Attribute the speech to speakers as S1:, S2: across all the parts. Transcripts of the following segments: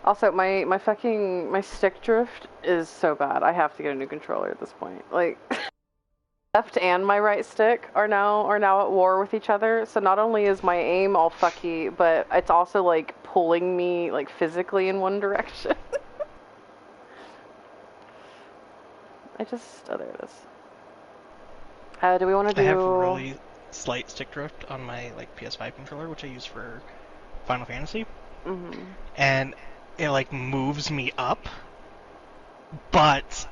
S1: Also, my fucking my stick drift is so bad. I have to get a new controller at this point. Like left and my right stick are now at war with each other. So not only is my aim all fucky, but it's also like pulling me like physically in one direction. Oh, there it is. Do we want to
S2: I have
S1: do?
S2: really slight stick drift on my like PS5 controller, which I use for Final Fantasy,
S1: Mm-hmm.
S2: and it like moves me up, but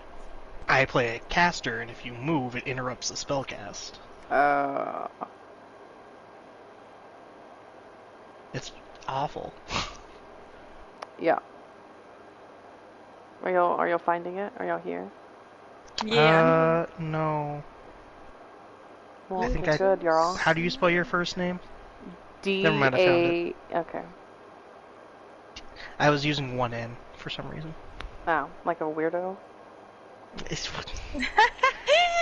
S2: I play a caster, and if you move, it interrupts the spell cast.
S1: Uh,
S2: It's awful.
S1: yeah. Are y'all finding it? Are y'all here?
S3: Yeah, I'm here.
S2: No. I
S1: Well,
S2: think
S1: you're good, y'all.
S2: How do you spell your first name? Never
S1: D
S2: mind, I found it.
S1: A. Okay.
S2: I was using one N for some reason.
S1: Oh, like a weirdo.
S2: It's,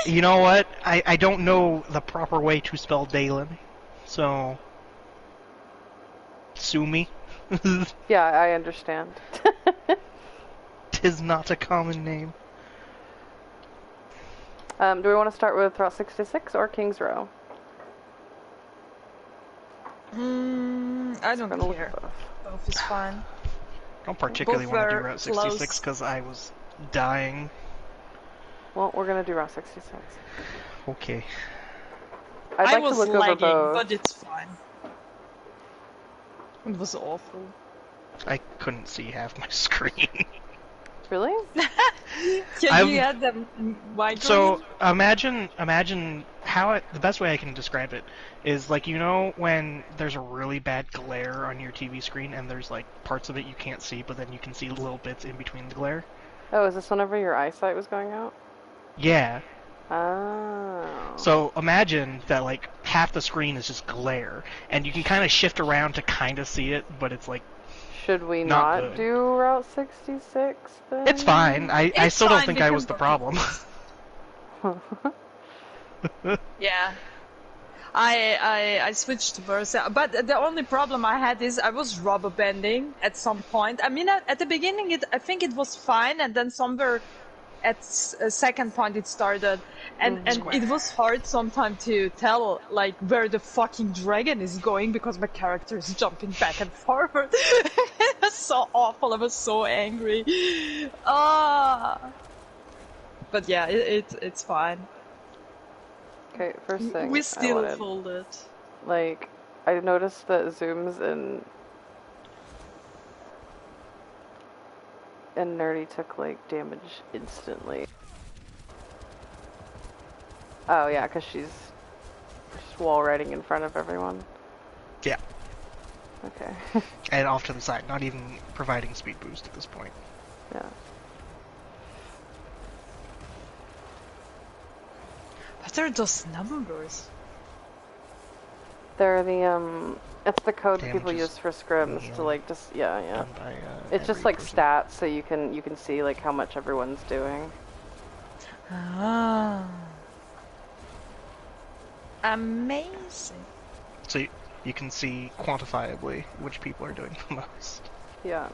S2: you know what? I don't know the proper way to spell Dalen, so sue me.
S1: Yeah, I understand.
S2: Tis not a common name.
S1: Do we want to start with Route 66 or Kings Row?
S3: I don't
S1: Gonna look
S3: care.
S1: at both.
S3: Both is fine.
S2: Don't particularly
S3: Both
S2: want to do
S3: were
S2: Route 66
S3: close.
S2: because I was dying.
S1: Well, we're gonna do Route 66.
S2: Okay.
S1: I'd
S3: I
S1: like to
S3: was
S1: look over
S3: lagging,
S1: both.
S3: but it's fine. It was awful.
S2: I couldn't see half my screen.
S1: Really?
S3: Can you add them wide
S2: So imagine how the best way I can describe it is like when there's a really bad glare on your TV screen and there's like parts of it you can't see, but then you can see little bits in between the glare.
S1: Oh, is this whenever your eyesight was going out?
S2: Yeah.
S1: Oh.
S2: So imagine that like half the screen is just glare, and you can kind of shift around to kind of see it, but it's like
S1: Should we
S2: not
S1: not
S2: good.
S1: do Route 66 then?
S2: It's fine. I still don't think I was the
S3: both.
S2: problem.
S3: Yeah. I switched to Versa, but the only problem I had is I was rubber banding at some point. I mean, at the beginning, I think it was fine, and then somewhere at a second point it started, and it was hard sometimes to tell like where the fucking dragon is going because my character is jumping back and forward. It was so awful. I was so angry. But yeah, it's fine.
S1: Okay, first thing
S3: We
S1: I
S3: still
S1: wanted,
S3: folded.
S1: like, I noticed that zooms and Nerdy took like damage instantly. Oh yeah, because she's wall riding in front of everyone.
S2: Yeah.
S1: Okay.
S2: And off to the side, not even providing speed boost at this point.
S1: Yeah.
S3: What are those numbers?
S1: They're the it's the code that people
S2: Damages
S1: use for scrims to like just yeah.
S2: Done by,
S1: It's just
S2: every
S1: like
S2: person.
S1: stats, so you can see like how much everyone's doing.
S3: Ah. Amazing.
S2: So you can see quantifiably which people are doing the most.
S1: Yeah.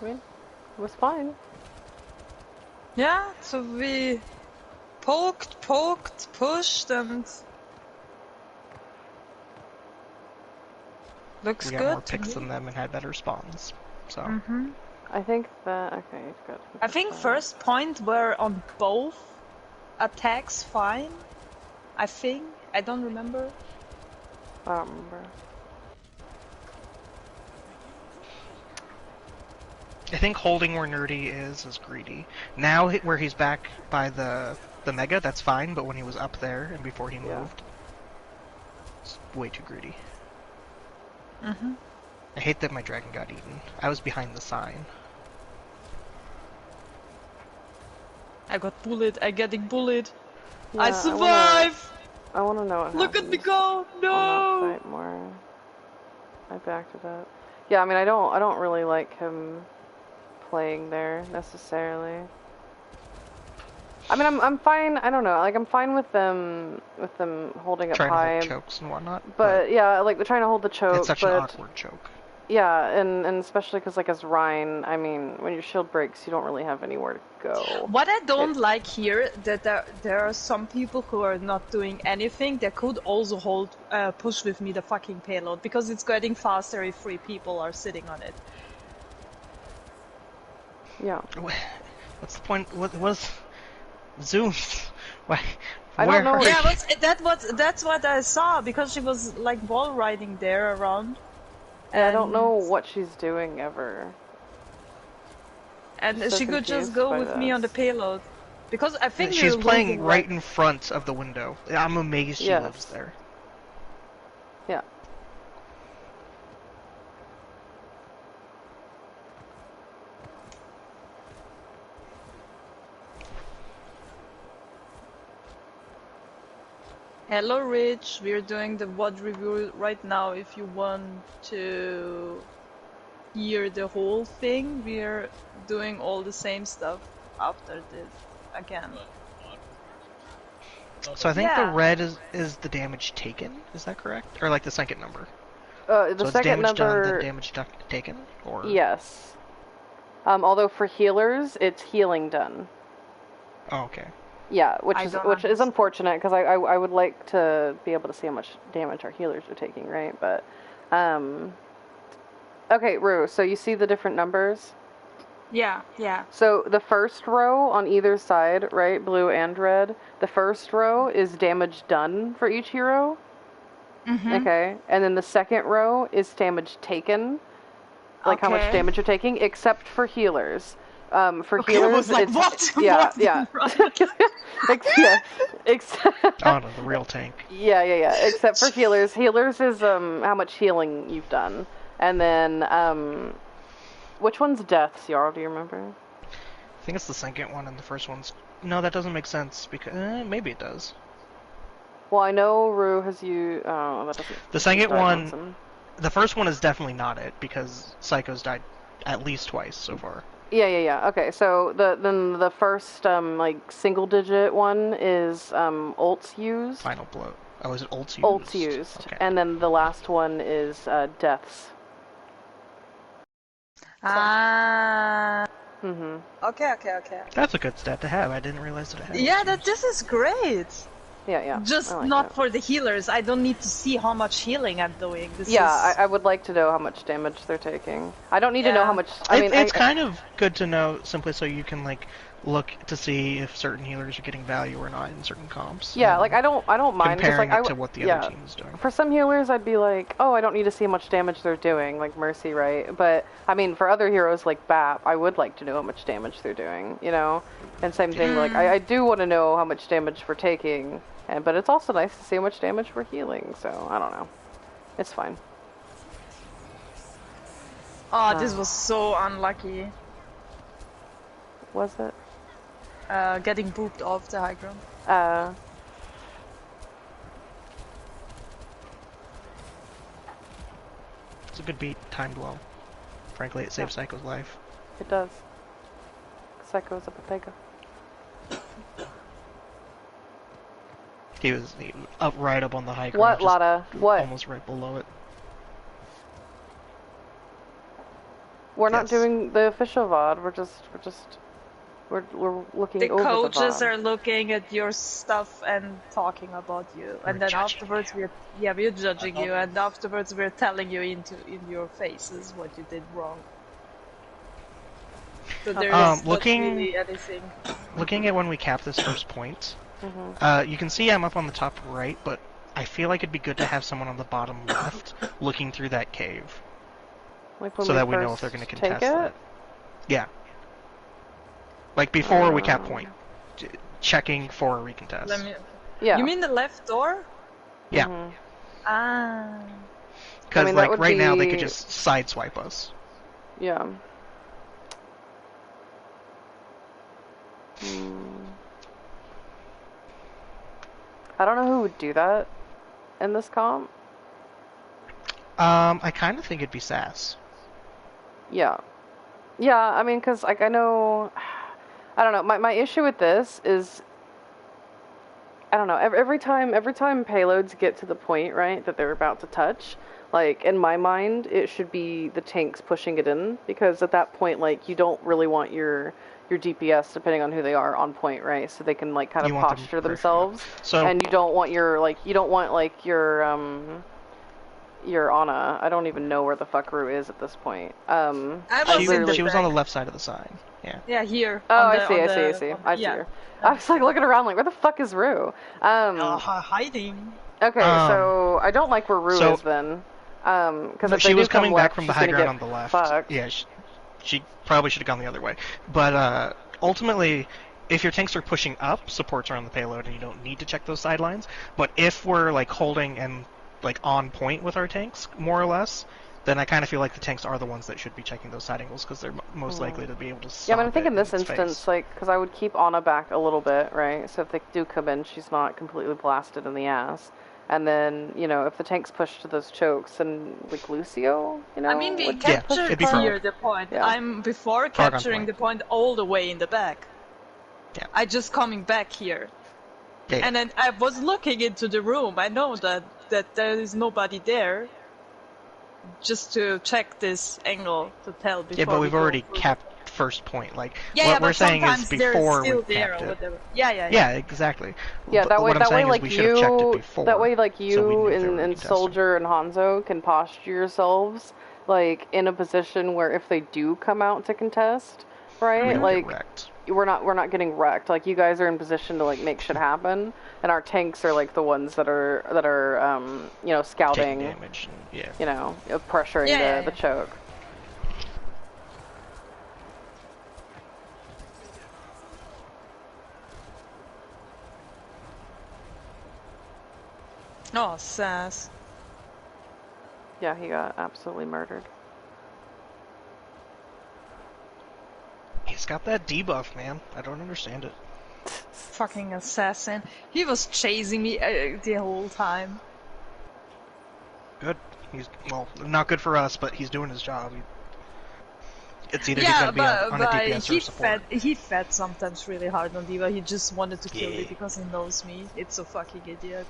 S1: I mean, it was fine.
S3: Yeah, so we poked, pushed, and looks
S2: We got
S3: good
S2: more
S3: to
S2: picks
S3: me.
S2: than them and had better spawns. So
S1: I think that okay, good.
S3: I think first point were on both attacks fine. I think. I don't remember.
S1: I don't remember.
S2: I think holding where Nerdy is greedy. Now where he's back by the Mega, that's fine, but when he was up there and before he moved, it's way too greedy. I hate that my dragon got eaten. I was behind the sign.
S3: I got bullied. I getting bullied.
S1: Yeah,
S3: I survive!
S1: I wanna know what
S3: Look at me
S1: happens
S3: go!
S1: on
S3: No!
S1: that fight more. I backed it up. Yeah, I mean I don't really like him playing there necessarily. I mean, I'm fine. I don't know. Like, I'm fine with them holding up
S2: Trying to
S1: high.
S2: hold chokes and whatnot.
S1: But yeah, like they're trying to hold the choke.
S2: It's such an awkward choke.
S1: Yeah, and especially because like as Rein, I mean, when your shield breaks, you don't really have anywhere to go.
S3: What I don't like here that there are some people who are not doing anything. They could also push with me the fucking payload because it's getting faster if 3 people are sitting on it.
S1: Yeah.
S2: What's the point? What was zooms? Why?
S1: I don't know.
S3: Yeah, that's what I saw because she was like wall riding there around.
S1: And I don't know what she's doing ever.
S3: And she could just go with me on the payload. Because I think
S2: she's playing right in front of the window. I'm amazed she lives there.
S1: Yeah.
S3: Hello Rich, we're doing the WOD review right now. If you want to hear the whole thing, we're doing all the same stuff after this again.
S2: So I think the red is the damage taken, is that correct? Or like the second number?
S1: The
S2: so
S1: second
S2: it's damage
S1: number...
S2: done, then damage taken? Or...
S1: Yes. Although for healers, it's healing done.
S2: Oh, okay.
S1: Yeah, which is unfortunate because I would like to be able to see how much damage our healers are taking, right? But okay, Rue. So you see the different numbers?
S3: Yeah.
S1: So the first row on either side, right, blue and red. The first row is damage done for each hero.
S3: Mm-hmm.
S1: Okay, and then the second row is damage taken, like how much damage you're taking, except for healers. For healers,
S3: I was like, what?
S1: Yeah.
S2: Oh no, the real tank.
S1: Yeah. Except for healers. Healers is how much healing you've done, and then which one's deaths, Jarl? Do you remember?
S2: I think it's the second one, and the first one's. No, that doesn't make sense because maybe it does.
S1: Well, I know Rue has you. Oh, that doesn't.
S2: The second one, the first one is definitely not it because Psycho's died at least twice so far.
S1: Yeah. Okay, so then the first like single digit one is ults used.
S2: Final blow. Oh, is it ults used?
S1: Ults used, okay. And then the last one is deaths.
S3: Okay.
S2: That's a good stat to have. I didn't realize that it had.
S3: Yeah, this is great.
S1: Yeah.
S3: Just like not for the healers. I don't need to see how much healing I'm doing.
S1: I would like to know how much damage they're taking. I don't need to know how much. I mean,
S2: it's kind of good to know simply so you can like look to see if certain healers are getting value or not in certain comps.
S1: Yeah, like I don't mind
S2: comparing it to what the other team is doing.
S1: For some healers, I'd be like, oh, I don't need to see how much damage they're doing, like Mercy, right? But I mean, for other heroes like Bap, I would like to know how much damage they're doing, you know. And same thing, like I do want to know how much damage we're taking. But it's also nice to see how much damage we're healing, so I don't know. It's fine.
S3: Oh, this was so unlucky.
S1: Was it?
S3: Getting booped off the high ground.
S2: It's a good beat, timed well. Frankly, it saves Psycho's life.
S1: It does. Psycho's a Pepega.
S2: He was up right up on the high ground.
S1: What, Lotta? What?
S2: Almost right below it.
S1: We're not doing the official VOD. We're looking over the VOD.
S3: The coaches are looking at your stuff and talking about you, and then afterwards we're judging you, and afterwards we're telling you in your faces what you did wrong. So there is not really anything.
S2: Looking at when we cap this first point. You can see I'm up on the top right, but I feel like it'd be good to have someone on the bottom left looking through that cave.
S1: Like
S2: so that we know if they're going to contest that. Yeah. Like before we cap point. Checking for a recontest.
S1: Yeah.
S3: You mean the left door?
S2: Yeah.
S1: I
S2: Because
S1: mean,
S2: like right now they could just sideswipe us.
S1: Yeah. I don't know who would do that in this comp.
S2: I kind of think it'd be Sass.
S1: Yeah. Yeah, I mean, because like I know, I don't know. My issue with this is I don't know. Every time payloads get to the point, right, that they're about to touch, like in my mind, it should be the tanks pushing it in because at that point, like you don't really want your DPS, depending on who they are, on point, right? So they can like kind of
S2: You want them
S1: posture
S2: fresh, yeah.
S1: themselves,
S2: So
S1: and you don't want your Ana. I don't even know where the fuck Rue is at this point.
S3: I was in the
S2: she was on the
S3: back.
S2: left side of the sign. Yeah.
S3: Yeah, here.
S1: Oh,
S3: on
S1: I
S3: the-
S1: see,
S3: on
S1: I
S3: the-
S1: see, I see.
S3: on-
S1: I see
S3: yeah.
S1: her. I was like looking around, like where the fuck is Rue?
S3: Hiding.
S1: Okay, so I don't like where Rue
S2: so-
S1: is then. Because if
S2: She
S1: they
S2: was
S1: do come
S2: coming
S1: left,
S2: back from the
S1: she's
S2: high
S1: gonna
S2: ground
S1: get
S2: on the left.
S1: fucked.
S2: Yeah, she probably should have gone the other way. But ultimately, if your tanks are pushing up, supports are on the payload, and you don't need to check those sidelines. But if we're like holding and like on point with our tanks, more or less, then I kind of feel like the tanks are the ones that should be checking those side angles because they're most likely to be able to stop
S1: Yeah, I mean, I think
S2: it
S1: in this
S2: its
S1: instance,
S2: face.
S1: like, because I would keep Ana back a little bit, right? So if they do come in, she's not completely blasted in the ass. And then, you know, if the tanks push to those chokes, and like Lucio, you know,
S3: I mean, we
S1: would
S2: Yeah,
S3: captured
S2: it'd be
S3: here
S2: Frog.
S3: the point.
S1: Yeah.
S3: I'm before
S2: Frog on
S3: capturing
S2: point.
S3: the point all the way in the back.
S2: Yeah.
S3: I just coming back here.
S2: Yeah, yeah.
S3: And then I was looking into the room. I know that there is nobody there. Just to check this angle to tell before.
S2: Yeah, but
S3: we
S2: we've
S3: go
S2: already
S3: through.
S2: capped first point. Like
S3: Yeah,
S2: what
S3: yeah,
S2: we're
S3: but
S2: saying is
S3: sometimes they're
S2: before
S3: still
S2: we
S3: there
S2: capped
S3: or
S2: it.
S3: whatever. Yeah.
S2: Yeah, exactly.
S1: Yeah,
S2: But
S1: that way,
S2: what I'm saying
S1: like
S2: is we should have checked it
S1: you,
S2: before.
S1: that way, like
S2: so we
S1: you
S2: knew if they were
S1: and
S2: contesting.
S1: Soldier and Hanzo can posture yourselves like in a position where if they do come out to contest,
S2: We
S1: right?
S2: don't
S1: Like
S2: get wrecked.
S1: we're not getting wrecked. Like you guys are in position to like make shit happen, and our tanks are like the ones that are you know,
S2: Taking
S1: scouting,
S2: damage. Yeah.
S1: you know, pressuring
S3: Yeah,
S1: the choke.
S3: Oh, sass.
S1: Yeah, he got absolutely murdered.
S2: He's got that debuff, man. I don't understand it.
S3: Fucking assassin. He was chasing me the whole time.
S2: Good. He's not good for us, but he's doing his job. It's either he's
S3: Yeah,
S2: gonna be on a
S3: but
S2: DPS or
S3: he
S2: a support.
S3: he fed sometimes really hard on Diva. He just wanted to kill me
S2: Yeah.
S3: because he knows me. It's a fucking idiot.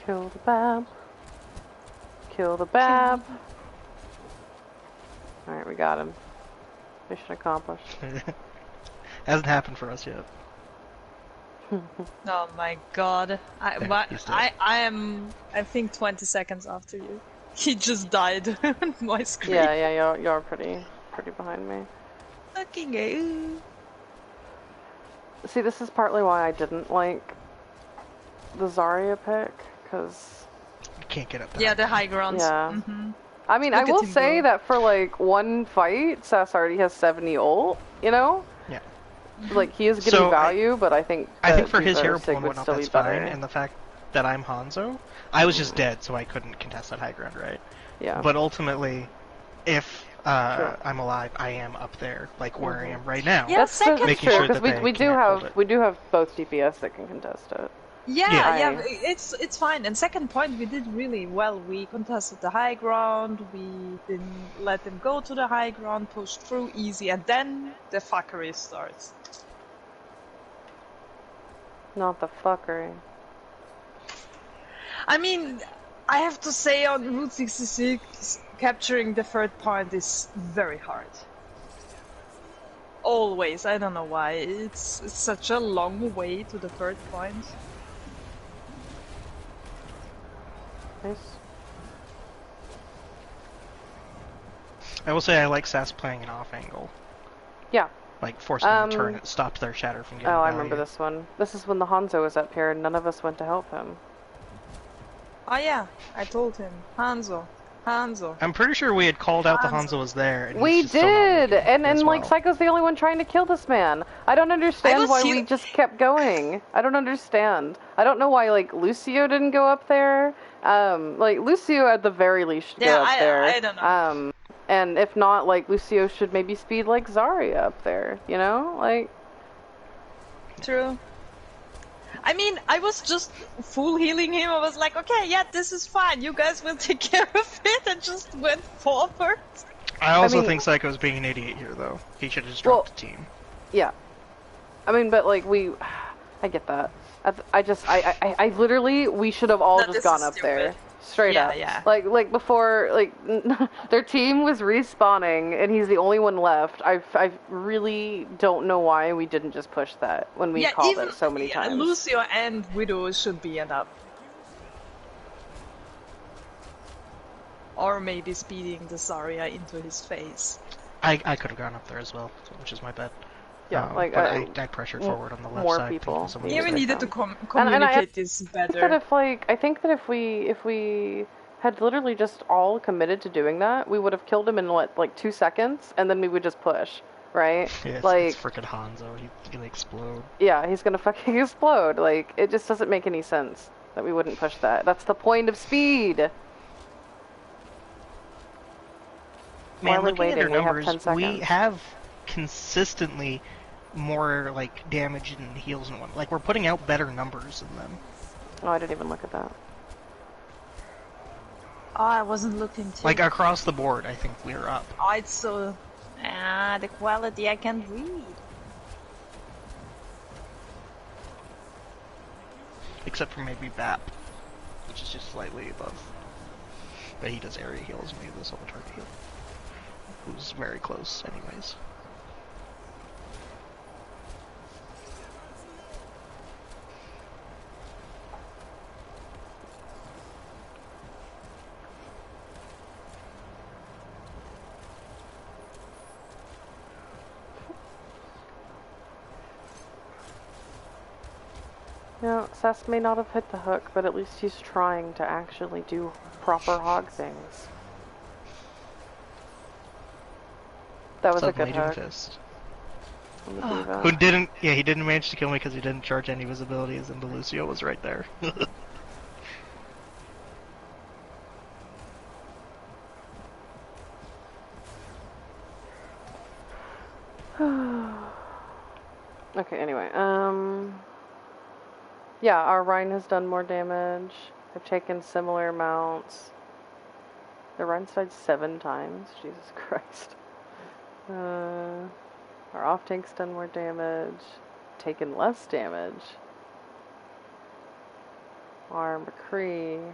S1: Kill the Bab. Kill the Bab. Alright, we got him. Mission accomplished.
S2: Hasn't happened for us yet.
S3: Oh my god.
S2: He's dead.
S3: I am, I think 20 seconds after you. He just died on my screen.
S1: Yeah, you're pretty behind me.
S3: Fucking ooh.
S1: See, this is partly why I didn't like the Zarya pick, because,
S2: You can't get up there.
S3: Yeah, the high grounds.
S1: Yeah.
S3: hmm
S1: I mean,
S3: Look
S1: I
S3: at
S1: will
S3: him
S1: say
S3: go.
S1: that for, like, one fight, Sass already has 70 ult, you know?
S2: Yeah.
S1: Like, he is getting
S2: So,
S1: value, but I think
S2: I think
S1: that
S2: for his
S1: Diva or
S2: hero
S1: Sig
S2: pool and
S1: would
S2: whatnot,
S1: still be
S2: that's
S1: better.
S2: fine. And the fact that I'm Hanzo, I was just dead, so I couldn't contest that high ground, right?
S1: Yeah.
S2: But ultimately, if
S1: Sure.
S2: I'm alive, I am up there, like where I am right now.
S3: Yeah,
S1: That's
S3: second-
S2: Making
S1: true,
S2: sure
S1: because
S2: that they
S1: we do
S2: can't hold
S1: have
S2: it.
S1: we do have both DPS that can contest it.
S3: Yeah,
S1: Yeah.
S3: it's fine. And second point, we did really well. We contested the high ground, we didn't let them go to the high ground, pushed through easy, and then the fuckery starts.
S1: Not the fuckery.
S3: I mean, I have to say on Route 66, capturing the third point is very hard. Always, I don't know why. It's such a long way to the third point.
S1: Nice.
S2: I will say I like Sass playing an off angle,
S1: Yeah.
S2: like forcing them to turn it, stopped their shatter from getting
S1: Oh, I
S2: value.
S1: remember this one. This is when the Hanzo was up here and none of us went to help him.
S3: Oh yeah, I told him. Hanzo.
S2: I'm pretty sure we had called out the
S3: Hanzo.
S2: Hanzo was there. And
S1: We
S2: he's just still not
S1: did!
S2: looking
S1: And
S2: as
S1: like
S2: well.
S1: Psycho's the only one trying to kill this man. I don't understand
S3: was
S1: why
S3: heal-
S1: we just kept going. I don't understand. I don't know why like Lucio didn't go up there. Like Lucio at the very least should
S3: Yeah,
S1: go up there.
S3: I don't know.
S1: And if not, like Lucio should maybe speed like Zarya up there. You know, like.
S3: True. I mean, I was just full healing him. I was like, okay, yeah, this is fine. You guys will take care of it, and just went forward.
S2: I also
S1: mean-
S2: think Psycho's being an idiot here, though. He should have just dropped the team.
S1: Yeah. I mean, but like I get that. I literally, we should have all
S3: No,
S1: just
S3: this
S1: gone
S3: is
S1: up
S3: stupid.
S1: there. Straight
S3: Yeah,
S1: up.
S3: yeah.
S1: Like before, like, their team was respawning and he's the only one left. I really don't know why we didn't just push that when we called it so many times.
S3: Lucio and Widow should be enough. Or maybe speeding the Zarya into his face.
S2: I could have gone up there as well, which is my bad.
S1: Yeah, like,
S2: but I pressured forward on the left
S1: more
S2: side.
S1: people.
S2: thinking someone
S3: Yeah,
S2: was
S3: we
S2: there.
S3: needed to
S1: And I
S3: communicate this
S1: think
S3: better.
S1: that I think that if we had literally just all committed to doing that, we would have killed him in what, like 2 seconds, and then we would just push, right?
S2: Yeah,
S1: like,
S2: it's freaking Hanzo. He's gonna explode.
S1: yeah, he's gonna fucking explode. Like, it just doesn't make any sense that we wouldn't push that. That's the point of speed.
S2: Man,
S1: While we're
S2: looking at their
S1: waiting, we have
S2: numbers,
S1: 10 seconds.
S2: we have consistently more like damage and heals and what. Like we're putting out better numbers than them.
S1: Oh, I didn't even look at that.
S3: Oh, I wasn't looking too.
S2: Like across the board, I think we're up.
S3: Oh, it's so... the quality I can't read.
S2: Except for maybe BAP, which is just slightly above. But he does area heals and he does all the target heal. Who's very close anyways.
S1: You know, Cess may not have hit the hook, but at least he's trying to actually do proper hog things. That was a good
S2: Legion
S1: hook.
S2: Fist.
S1: From the Diva.
S2: Who didn't? Yeah, he didn't manage to kill me because he didn't charge any of his abilities, and Lucio was right there.
S1: Okay, anyway, yeah, our Rhine has done more damage. I've taken similar amounts. The Rhine died 7 times. Jesus Christ. Our off tank's done more damage. Taken less damage. Our McCree.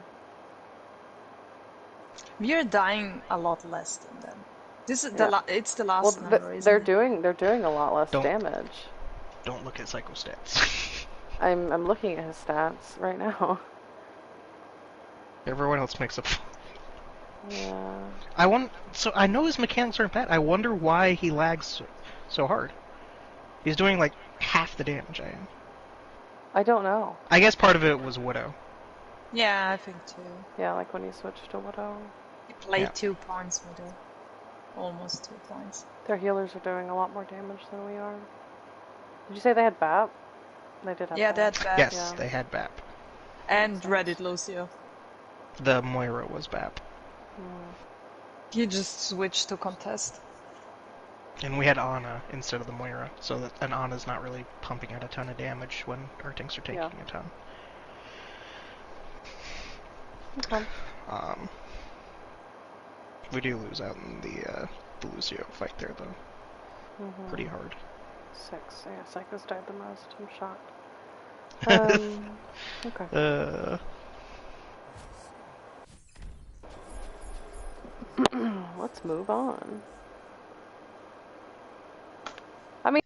S3: We are dying a lot less than them. This is
S1: Yeah.
S3: it's the
S1: Well,
S3: last number, isn't
S1: they're
S3: it?
S1: doing a lot less
S2: Don't-
S1: damage.
S2: Don't look at Psycho stats.
S1: I'm looking at his stats right now.
S2: Everyone else makes up.
S1: Yeah.
S2: So I know his mechanics aren't bad. I wonder why he lags so hard. He's doing like half the damage I am.
S1: I don't know.
S2: I guess part of it was Widow.
S3: Yeah, I think too.
S1: Yeah, like when you switch to Widow.
S3: He played
S2: Yeah.
S3: 2 points with it. Almost 2 points.
S1: Their healers are doing a lot more damage than we are. Did you say they had BAP? They did have
S3: Yeah,
S1: BAP.
S3: that's bad.
S2: Yes,
S1: yeah.
S2: they had BAP.
S3: And Reddit Lucio.
S2: The Moira was BAP.
S3: He just switched to contest.
S2: And we had Ana instead of the Moira, so that an Ana's not really pumping out a ton of damage when our tanks are taking
S1: Yeah.
S2: a ton.
S1: Okay.
S2: We do lose out in the Lucio fight there though,
S1: Mhm.
S2: pretty hard.
S1: 6. Yeah, Psycho's died the most. I'm shocked. Okay. Let's move on. I mean,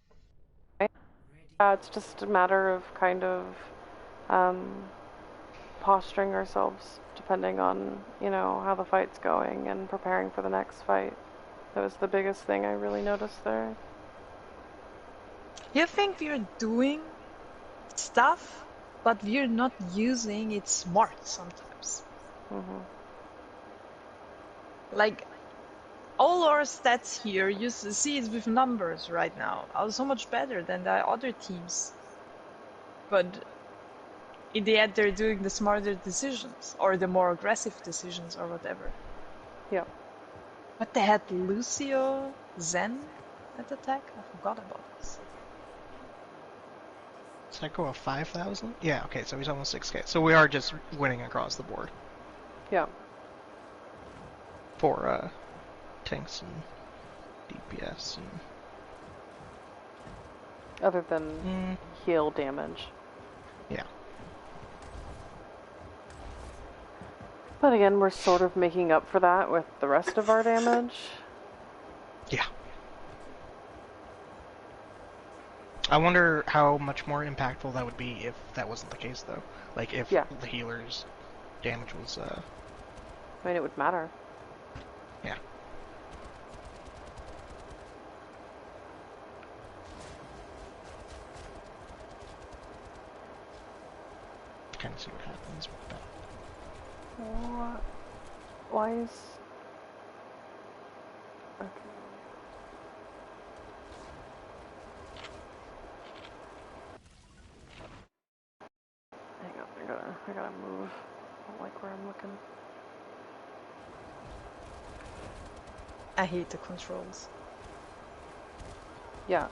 S1: it's just a matter of kind of posturing ourselves depending on, you know, how the fight's going and preparing for the next fight. That was the biggest thing I really noticed there.
S3: You think we're doing stuff, but we're not using it smart sometimes.
S1: Mhm.
S3: Like, all our stats here, you see it with numbers right now, are so much better than the other teams. But in the end they're doing the smarter decisions or the more aggressive decisions or whatever.
S1: Yeah.
S3: But they had Lucio Zen at attack? I forgot about this.
S2: Psycho of 5,000? Yeah, okay, so he's almost 6k. So we are just winning across the board
S1: Yeah.
S2: for tanks and DPS and...
S1: Other than heal damage.
S2: Yeah.
S1: But again, we're sort of making up for that with the rest of our damage.
S2: Yeah. I wonder how much more impactful that would be if that wasn't the case, though. Like, if the healer's damage was,
S1: I mean, it would matter.
S2: Yeah. Kind of see what happens with that.
S1: What? Why is... Okay. Hang on, I gotta move. I don't like where I'm looking.
S3: I hate the controls.
S1: Yeah.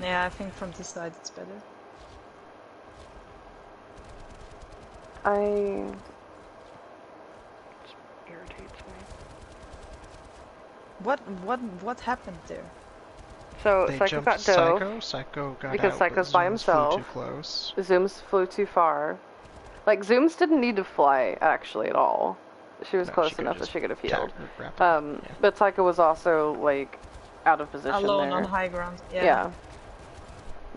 S3: Yeah, I think from this side it's better.
S1: It irritates me.
S3: What happened there?
S1: So
S2: They
S1: Psycho
S2: jumped
S1: got dove
S2: Psycho got
S1: because
S2: out,
S1: Psycho's
S2: but
S1: by
S2: Zooms
S1: himself.
S2: flew too close.
S1: Zooms flew too far. Like Zooms didn't need to fly actually at all. She was
S2: No,
S1: close
S2: she could've
S1: enough that
S2: just
S1: she could have healed.
S2: Yeah.
S1: But Psycho was also like out of position
S3: Alone
S1: there.
S3: on high ground.
S1: Yeah.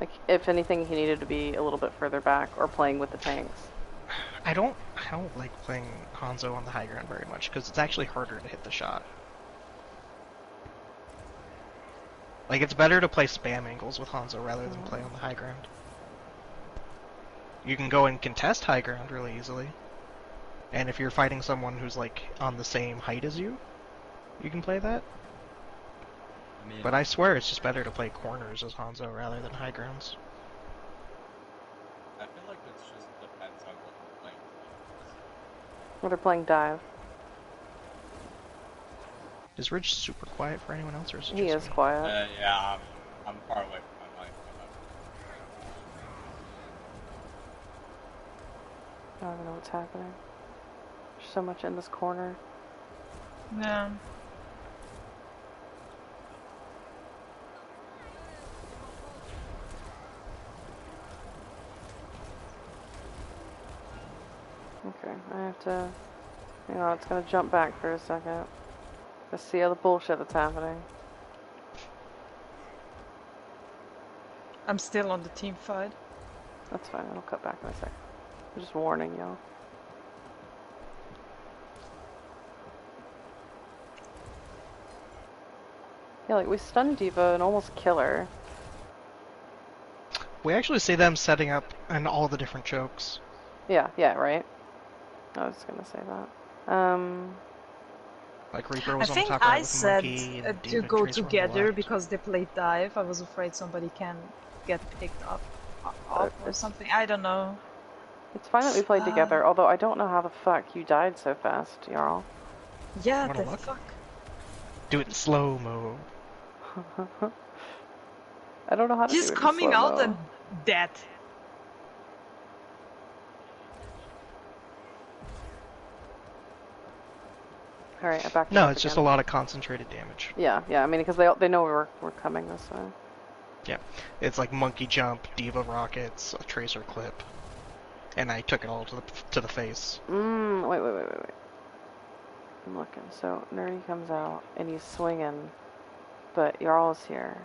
S1: Like if anything, he needed to be a little bit further back or playing with the tanks.
S2: I don't like playing Hanzo on the high ground very much because it's actually harder to hit the shot. Like it's better to play spam angles with Hanzo rather than play on the high ground. You can go and contest high ground really easily. And if you're fighting someone who's like on the same height as you, you can play that. But I swear it's just better to play corners as Hanzo rather than high grounds.
S4: I feel like it just depends on what you're playing.
S1: Or they're playing dive.
S2: Is Ridge super quiet for anyone else, or is it
S1: He
S2: just
S1: is
S2: me?
S1: quiet.
S4: Yeah, I'm far away from my mic.
S1: I don't even know what's happening. There's so much in this corner.
S3: Yeah.
S1: Okay, I have to... Hang on, it's gonna jump back for a second. Let's see all the bullshit that's happening.
S3: I'm still on the team fight.
S1: That's fine, it'll cut back in a sec. I'm just warning y'all. Yeah, like we stunned Diva and almost kill her.
S2: We actually see them setting up in all the different chokes.
S1: Yeah, right? I was gonna say that.
S2: Like Reaper
S3: I
S2: was on
S3: think
S2: top right
S3: I
S2: with
S3: said
S2: Monkey and
S3: to
S2: Diva
S3: go
S2: and Tracer on the
S3: together
S2: left.
S3: because they played dive. I was afraid somebody can get picked up or something. I don't know.
S1: It's fine that we played together, although I don't know how the fuck you died so fast, Jarl.
S3: Yeah,
S2: Wanna
S3: the
S2: look?
S3: fuck.
S2: Do it in slow-mo.
S1: I don't know how to
S3: He's
S1: do it in
S3: coming out
S1: slow-mo.
S3: and dead.
S1: Alright, I backed
S2: No,
S1: up
S2: it's just a
S1: again.
S2: lot of concentrated damage.
S1: Yeah, I mean, because they know we're coming this way.
S2: Yeah, it's like Monkey Jump, Diva Rockets, a Tracer Clip, and I took it all to the face.
S1: Wait. I'm looking. So, Nerdy comes out, and he's swinging, but Jarl's here.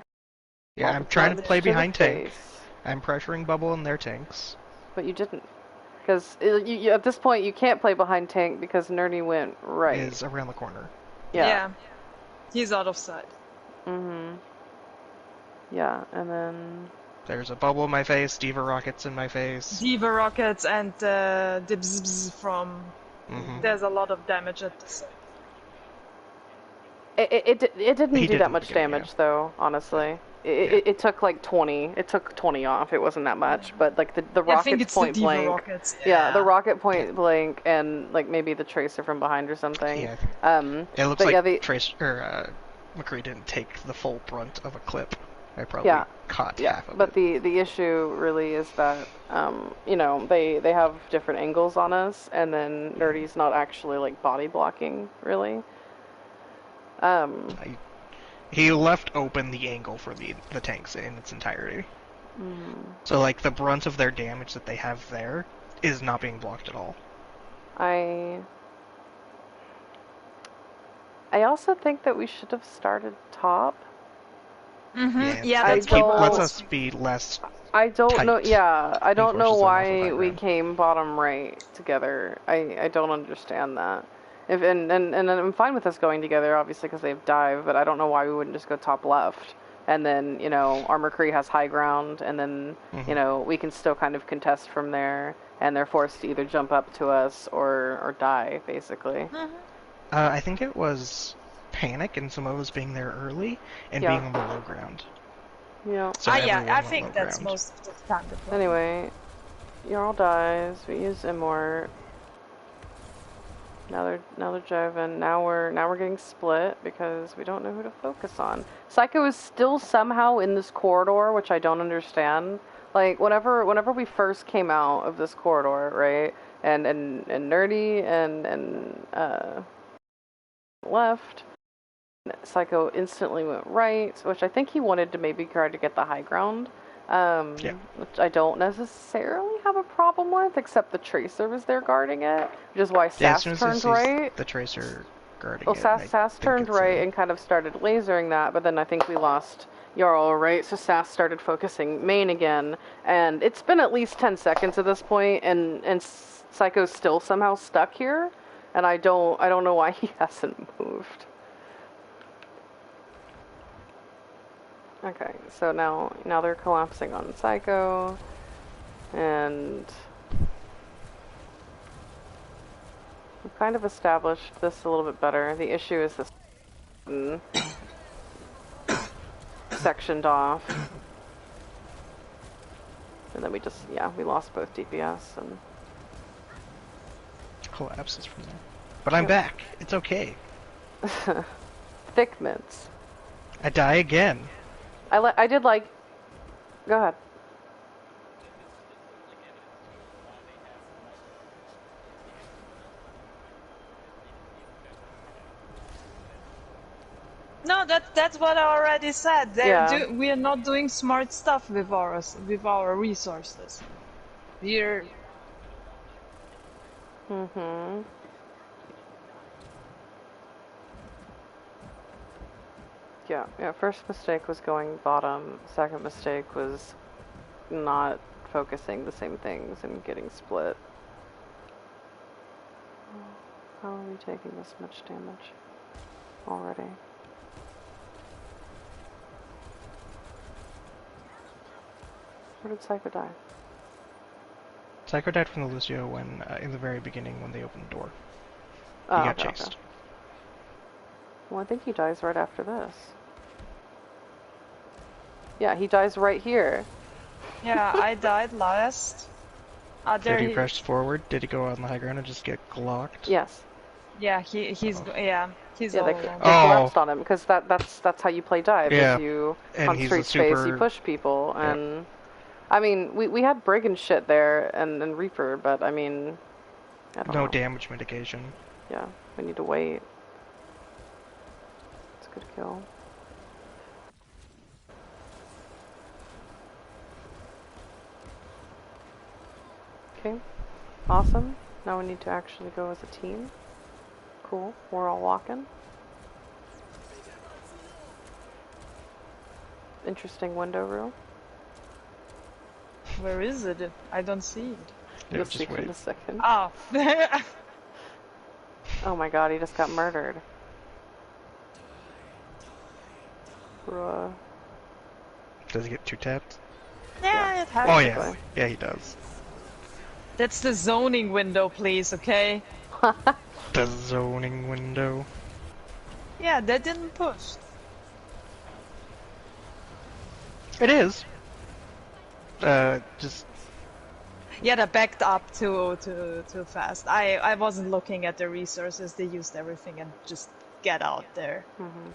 S2: Yeah,
S1: All
S2: I'm
S1: the
S2: trying to
S1: damage
S2: play
S1: the
S2: behind tank.
S1: face.
S2: I'm pressuring Bubble and their tanks.
S1: But you didn't. Because at this point, you can't play behind tank because Nerdy went right.
S2: Is around the corner.
S1: Yeah.
S3: He's out of sight.
S1: Yeah, and then...
S2: There's a Bubble in my face, Diva Rockets in my face.
S3: Diva rockets and the bzz from. There's a lot of damage at the site.
S1: It didn't
S2: He
S1: do
S2: did
S1: that
S2: in the
S1: much
S2: beginning,
S1: damage, though, honestly. it took like 20. It took 20 off. It wasn't that much, but like the
S3: I think
S1: rockets
S3: it's the
S1: point
S3: Diva
S1: blank.
S3: rockets.
S1: Yeah, the rocket point blank and like maybe the tracer from behind or something.
S2: Yeah. It looks
S1: but
S2: like
S1: yeah, the,
S2: McCree didn't take the full brunt of a clip. I probably caught half of
S1: but
S2: it.
S1: the issue really is that you know, they have different angles on us, and then Nerdy's not actually like body blocking really.
S2: He left open the angle for the tanks in its entirety. So like the brunt of their damage that they have there is not being blocked at all.
S1: I also think that we should have started top.
S3: Yeah, that's
S2: lets us be less.
S1: I don't know.
S2: tight
S1: Yeah, I don't know
S2: forces them off of
S1: why
S2: high
S1: we
S2: ground.
S1: came bottom right together. I don't understand that. If and I'm fine with us going together, obviously, because they have dive. But I don't know why we wouldn't just go top left, and then you know our McCree has high ground, and then you know we can still kind of contest from there, and they're forced to either jump up to us or die, basically.
S2: I think it was Panic and Samoa's being there early and being on the low ground.
S1: Yeah.
S2: So
S3: I
S2: everyone went
S3: think
S2: low
S3: that's
S2: ground.
S3: most of the time.
S1: Anyway, Jarl dies. We use Immort. Now they're driving. Now we're getting split because we don't know who to focus on. Psycho is still somehow in this corridor, which I don't understand. Like whenever we first came out of this corridor, right? And Nerdy and left. Psycho instantly went right, which I think he wanted to maybe try to get the high ground. Which I don't necessarily have a problem with, except the Tracer was there guarding it, which is why Sass turned right.
S2: The Tracer guarding
S1: Well, Sass turned right and kind of started lasering that, but then I think we lost Jarl, right? So Sass started focusing main again, and it's been at least 10 seconds at this point, and Psycho's still somehow stuck here, and I don't know why he hasn't moved. Okay, so now they're collapsing on Psycho, and we've kind of established this a little bit better. The issue is this sectioned off, and then we lost both DPS and
S2: collapses from there. But I'm back. It's okay.
S1: thick mints.
S2: I die again.
S1: I did like. Go ahead.
S3: No, that's what I already said.
S1: Yeah.
S3: We are not doing smart stuff with our resources. We're.
S1: Yeah, first mistake was going bottom. Second mistake was not focusing the same things and getting split. How are we taking this much damage already? Where did Psycho die?
S2: Psycho died from the Lucio when, in the very beginning, when they opened the door. He
S1: Oh,
S2: got
S1: okay,
S2: chased.
S1: okay. Well, I think he dies right after this. Yeah, he dies right here.
S3: Yeah, I died last.
S2: Did he press forward? Did he go on the high ground and just get glocked?
S1: Yes.
S3: Yeah, he's
S1: Yeah,
S3: all
S1: they
S3: alone.
S1: collapsed on him because that's how you play dive.
S2: Yeah.
S1: Is you
S2: And
S1: on
S2: he's
S1: street
S2: a
S1: space
S2: super-
S1: you push people, and I mean we had Brig and shit there and Reaper, but I mean I don't
S2: No
S1: know.
S2: damage mitigation.
S1: Yeah, we need to wait. It's a good kill. Okay, awesome. Now we need to actually go as a team. Cool, we're all walking. Interesting window rule.
S3: Where is it? I don't see it.
S2: Yeah,
S1: You'll
S2: just
S1: see in
S2: wait.
S1: a second.
S3: Oh.
S1: Oh my god, he just got murdered. Bruh.
S2: Does he get 2 tapped?
S3: Yeah, it has.
S2: Oh yeah. Yeah, he does.
S3: That's the zoning window, please, okay?
S2: The zoning window.
S3: Yeah, that didn't push.
S2: It is. Just
S3: Yeah, they backed up too fast. I wasn't looking at the resources. They used everything and just get out there.
S1: Mhm.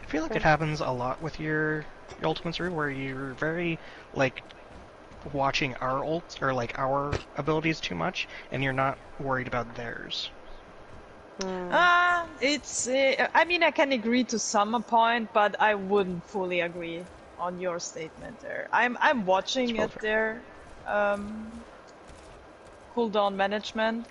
S2: I feel like it happens a lot with your ultimates, where you're very like watching our ults or like our abilities too much, and you're not worried about theirs.
S3: It's. I mean, I can agree to some point, but I wouldn't fully agree on your statement there. I'm watching
S2: It's
S3: at their cooldown management.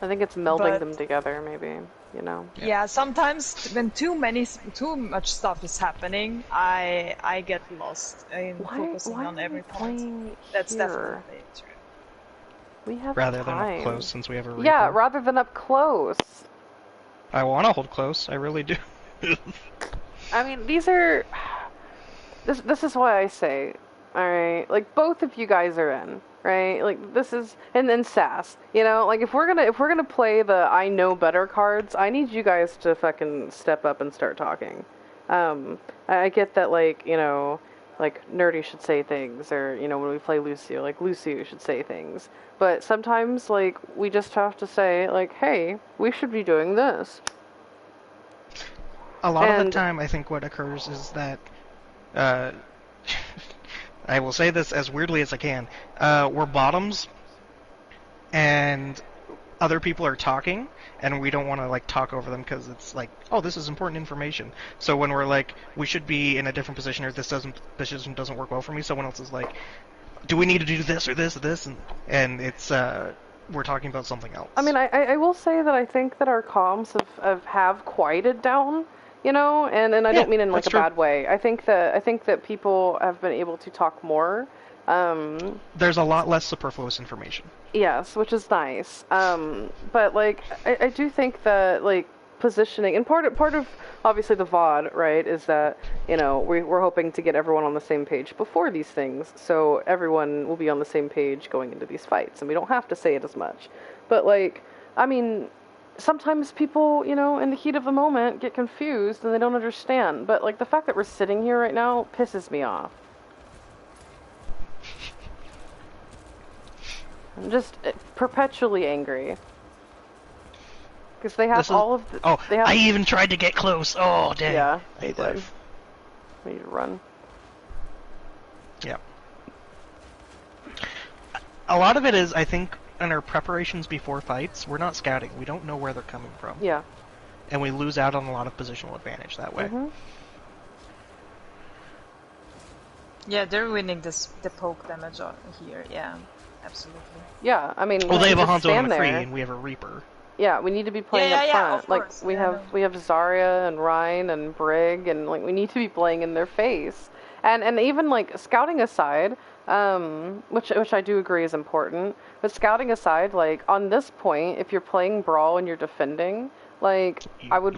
S1: I think it's melding
S3: But-
S1: them together, maybe. You know.
S3: Yeah, sometimes when too much stuff is happening, I get lost in focusing
S1: Why
S3: on
S1: are
S3: every
S1: we
S3: point.
S1: playing
S3: That's
S1: here?
S3: definitely true.
S1: We have
S2: Rather than
S1: time.
S2: up close, since we have a Reaper.
S1: Yeah, rather than up close.
S2: I want to hold close. I really do.
S1: I mean, these are. This is why I say, all right, like both of you guys are in, right? Like this is, and then Sass, you know, like if we're gonna play the I know better cards, I need you guys to fucking step up and start talking. I get that, like, you know, like Nerdy should say things, or you know, when we play Lucio, like Lucio should say things. But sometimes, like, we just have to say, like, hey, we should be doing this.
S2: A lot of the
S1: And-
S2: time, I think what occurs is that, I will say this as weirdly as I can, we're bottoms, and other people are talking, and we don't want to, like, talk over them because it's like, oh, this is important information. So when we're like, we should be in a different position, or this position doesn't work well for me, someone else is like, do we need to do this or this or this? And it's, we're talking about something else.
S1: I mean, I will say that I think that our comms have quieted down, you know, and I
S2: Yeah,
S1: don't mean in like
S2: that's
S1: a
S2: true.
S1: bad way. I think that people have been able to talk more.
S2: There's a lot less superfluous information.
S1: Yes, which is nice. But like I do think that like positioning, and part of obviously the VOD, right, is that, you know, we're hoping to get everyone on the same page before these things, so everyone will be on the same page going into these fights, and we don't have to say it as much. But like, I mean, sometimes people, you know, in the heat of the moment get confused and they don't understand. But like the fact that we're sitting here right now pisses me off. I'm just perpetually angry. Because they have
S2: This is-
S1: all of the...
S2: Oh,
S1: they have,
S2: I even tried to get close. Oh, dang.
S1: Yeah,
S2: I
S1: they
S2: hate
S1: did.
S2: life.
S1: We need to run.
S2: Yeah. A lot of it is, I think, in our preparations before fights, we're not scouting. We don't know where they're coming from.
S1: Yeah.
S2: And we lose out on a lot of positional advantage that way.
S1: Mhm.
S3: Yeah, they're winning the poke damage on here. Yeah, absolutely.
S1: Yeah, I mean...
S2: Well, they have a
S1: just
S2: Hanzo and
S1: stand
S2: McCree,
S1: there.
S2: and we have a Reaper.
S1: Yeah, we need to be playing
S3: Yeah,
S1: up
S3: yeah,
S1: front.
S3: of
S1: Like
S3: course.
S1: we
S3: Yeah,
S1: have
S3: no.
S1: we have Zarya and Ryan and Brig, and like we need to be playing in their face. And even like scouting aside, which I do agree is important. But scouting aside, like on this point, if you're playing Brawl and you're defending, like I would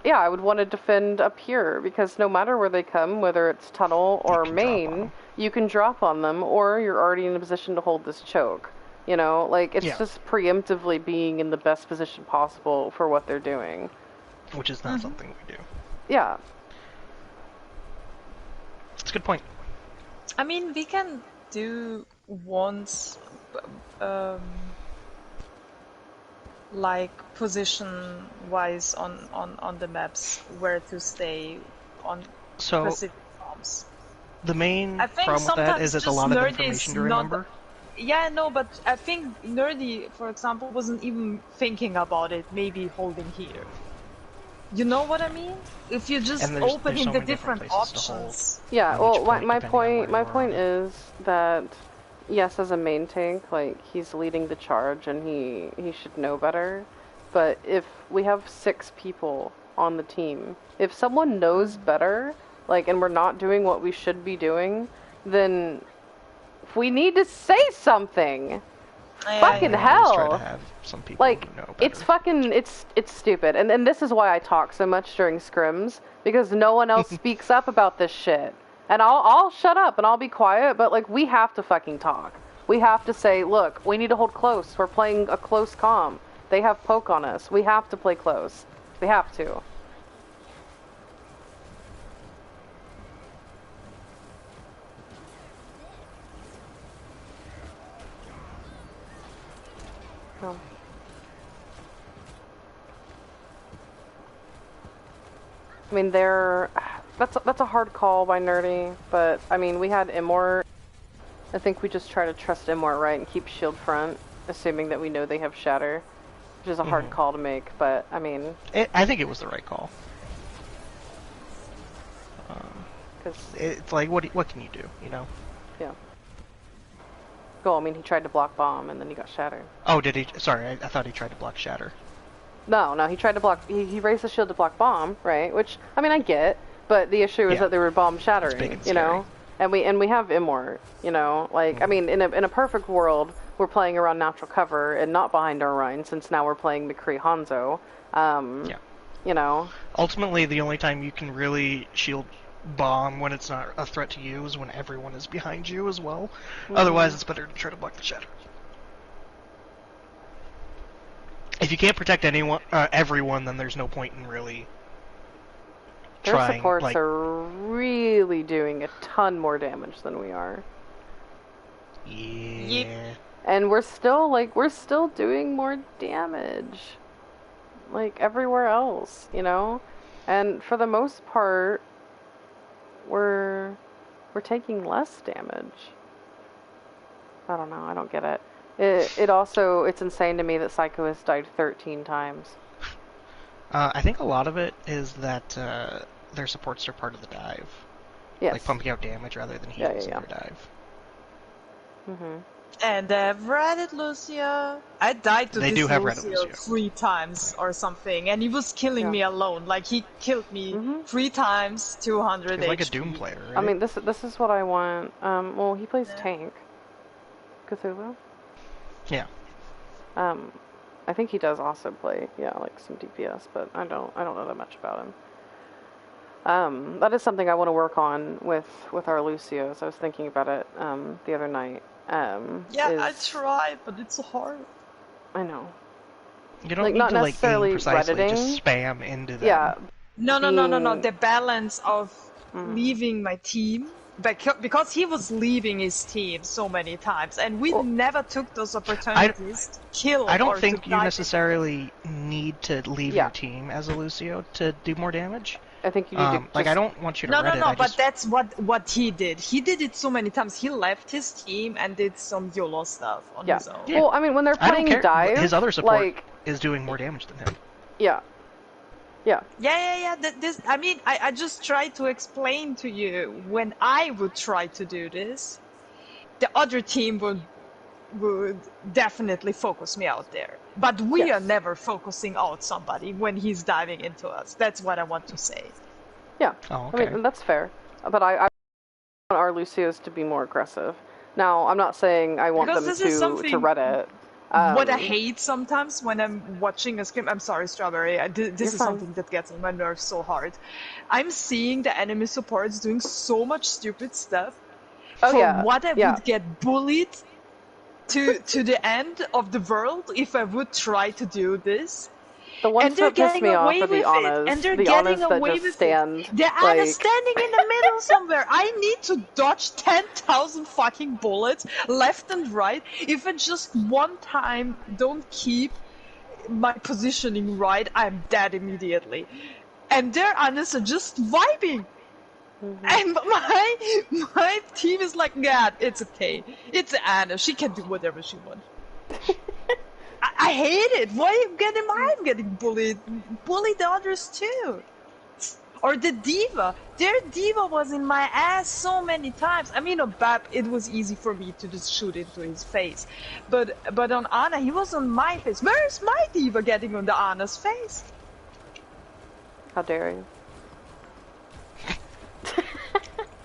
S2: Yeah.
S1: I would want to defend up here, because no matter where they come, whether it's tunnel or
S2: can drop on
S1: main,
S2: them.
S1: you can drop on them, or you're already in a position to hold this choke. You know, like, it's
S2: Yeah.
S1: just preemptively being in the best position possible for what they're doing.
S2: Which is not something we do.
S1: Yeah.
S2: It's a good point.
S3: I mean, we can do once, like position-wise on the maps where to stay on
S2: So,
S3: specific farms.
S2: the main
S3: I think
S2: problem with that
S3: sometimes
S2: is it's a
S3: just
S2: lot of
S3: Nerdy
S2: information
S3: is
S2: to
S3: not-
S2: remember.
S3: Yeah, no, but I think Nerdy, for example, wasn't even thinking about it, maybe holding here. You know what I mean? If you're just
S2: And there's
S3: opening
S2: so
S3: the
S2: many different
S3: different
S2: places to hold.
S3: options.
S1: Yeah,
S2: On
S1: well,
S2: each point,
S1: my
S2: depending on
S1: point,
S2: where
S1: my
S2: you are
S1: point
S2: on it.
S1: is that, yes, as a main tank, like, he's leading the charge and he should know better. But if we have 6 people on the team, if someone knows better, like, and we're not doing what we should be doing, then we need to say something. Fucking
S2: I always try
S1: hell.
S2: to have some people
S1: Like,
S2: who know better.
S1: it's fucking, it's stupid. And this is why I talk so much during scrims, because no one else speaks up about this shit. And I'll shut up and I'll be quiet, but like, we have to fucking talk. We have to say, look, we need to hold close. We're playing a close comm. They have poke on us. We have to play close. We have to. Oh. I mean, that's a hard call by Nerdy, but I mean, we had Immort. I think we just try to trust Immort, right, and keep shield front, assuming that we know they have Shatter, which is a hard call to make, but I mean...
S2: I think it was the right call.
S1: Cause,
S2: it's like, what can you do, you know?
S1: Yeah. Well, I mean, he tried to block Bomb, and then he got Shatter.
S2: Oh, did he? Sorry, I thought he tried to block Shatter.
S1: No, he tried to block... He raised the shield to block Bomb, right? Which, I mean, I get, but the issue is that there were Bomb shattering, you know? And we have Immort, you know? Like, I mean, in a perfect world, we're playing around natural cover and not behind our Rhine, since now we're playing McCree Hanzo.
S2: Yeah.
S1: You know?
S2: Ultimately, the only time you can really shield Bomb when it's not a threat to you is when everyone is behind you as well. Otherwise, it's better to try to block the Shatter. If you can't protect everyone, then there's no point in really
S1: Their
S2: trying.
S1: supports
S2: like,
S1: are really doing a ton more damage than we are.
S2: Yeah.
S1: And we're still doing more damage. Like everywhere else, you know? And for the most part, we're taking less damage. I don't know, I don't get it. It's insane to me that Psycho has died 13 times.
S2: I think a lot of it is that their supports are part of the dive.
S1: Yes.
S2: Like pumping out damage rather than heals in their dive.
S3: And I've read it, Lucio. I died to
S2: They
S3: this
S2: do have
S3: Lucio
S2: Reddit Lucio
S3: 3 times or something, and he was killing me alone. Like, he killed me 3 times, 200
S2: He's like a
S3: HP.
S2: Doom player, right?
S1: I mean, this is what I want. Well, he plays tank. Cthulhu?
S2: Yeah.
S1: I think he does also play, like some DPS, but I don't know that much about him. That is something I want to work on with our Lucios. I was thinking about it the other night.
S3: I try, but it's hard.
S1: I know.
S2: You don't
S1: like,
S2: need
S1: not
S2: to like
S1: necessarily
S2: aim precisely,
S1: Redditing.
S2: just spam into them.
S1: Yeah.
S3: No. The balance of leaving my team, because he was leaving his team so many times, and we never took those opportunities to kill.
S2: I don't
S3: or
S2: think
S3: to
S2: you
S3: die.
S2: necessarily need to leave your team as a Lucio to do more damage.
S1: I think you need to
S2: like, I don't want you to
S3: No,
S2: Reddit,
S3: but that's what he did. He did it so many times. He left his team and did some YOLO stuff on his own.
S1: Well, I mean, when they're
S2: I don't
S1: playing
S2: care.
S1: dive,
S2: His other support
S1: like,
S2: is doing more damage than him.
S1: Yeah.
S3: This, I mean, I just try to explain to you, when I would try to do this, the other team would definitely focus me out there. But we are never focusing out somebody when he's diving into us. That's what I want to say.
S1: Yeah.
S2: Oh, okay.
S1: I mean, that's fair. But I want our Lucios to be more aggressive. Now, I'm not saying I want
S3: Because
S1: them
S3: this is something-
S1: to Reddit.
S3: What I hate sometimes when I'm watching a scrim, I'm sorry, Strawberry, this is something that gets on my nerves so hard. I'm seeing the enemy supports doing so much stupid stuff. What I would get bullied to the end of the world if I would try to do this.
S1: The ones that piss me off are the Annas.
S3: And they're
S1: the
S3: getting
S1: Annas that
S3: away
S1: just
S3: with
S1: stand.
S3: it. The Anna's standing in the middle somewhere. I need to dodge 10,000 fucking bullets left and right. If I just one time don't keep my positioning right, I'm dead immediately. And their Annas are just vibing. And my team is like, yeah, it's okay. It's Anna. She can do whatever she wants. I hate it. Why am I getting bullied? Bully the others too. Or the diva. Their diva was in my ass so many times. I mean, on Bap, it was easy for me to just shoot into his face. But on Anna, he was on my face. Where's my diva getting on the Anna's face?
S1: How dare you?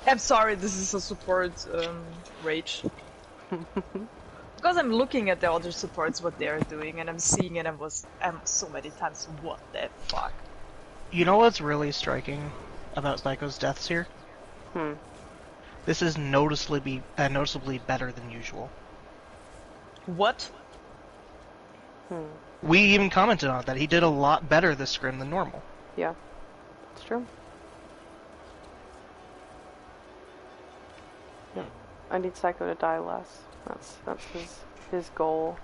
S3: I'm sorry, this is a support rage. Because I'm looking at the other supports, what they're doing, and I'm seeing it, I'm so many times, what the fuck?
S2: You know what's really striking about Psycho's deaths here? This is noticeably better than usual.
S3: What?
S2: We even commented on that. He did a lot better this scrim than normal.
S1: Yeah, it's true. Yeah, I need Psycho to die less. That's his goal.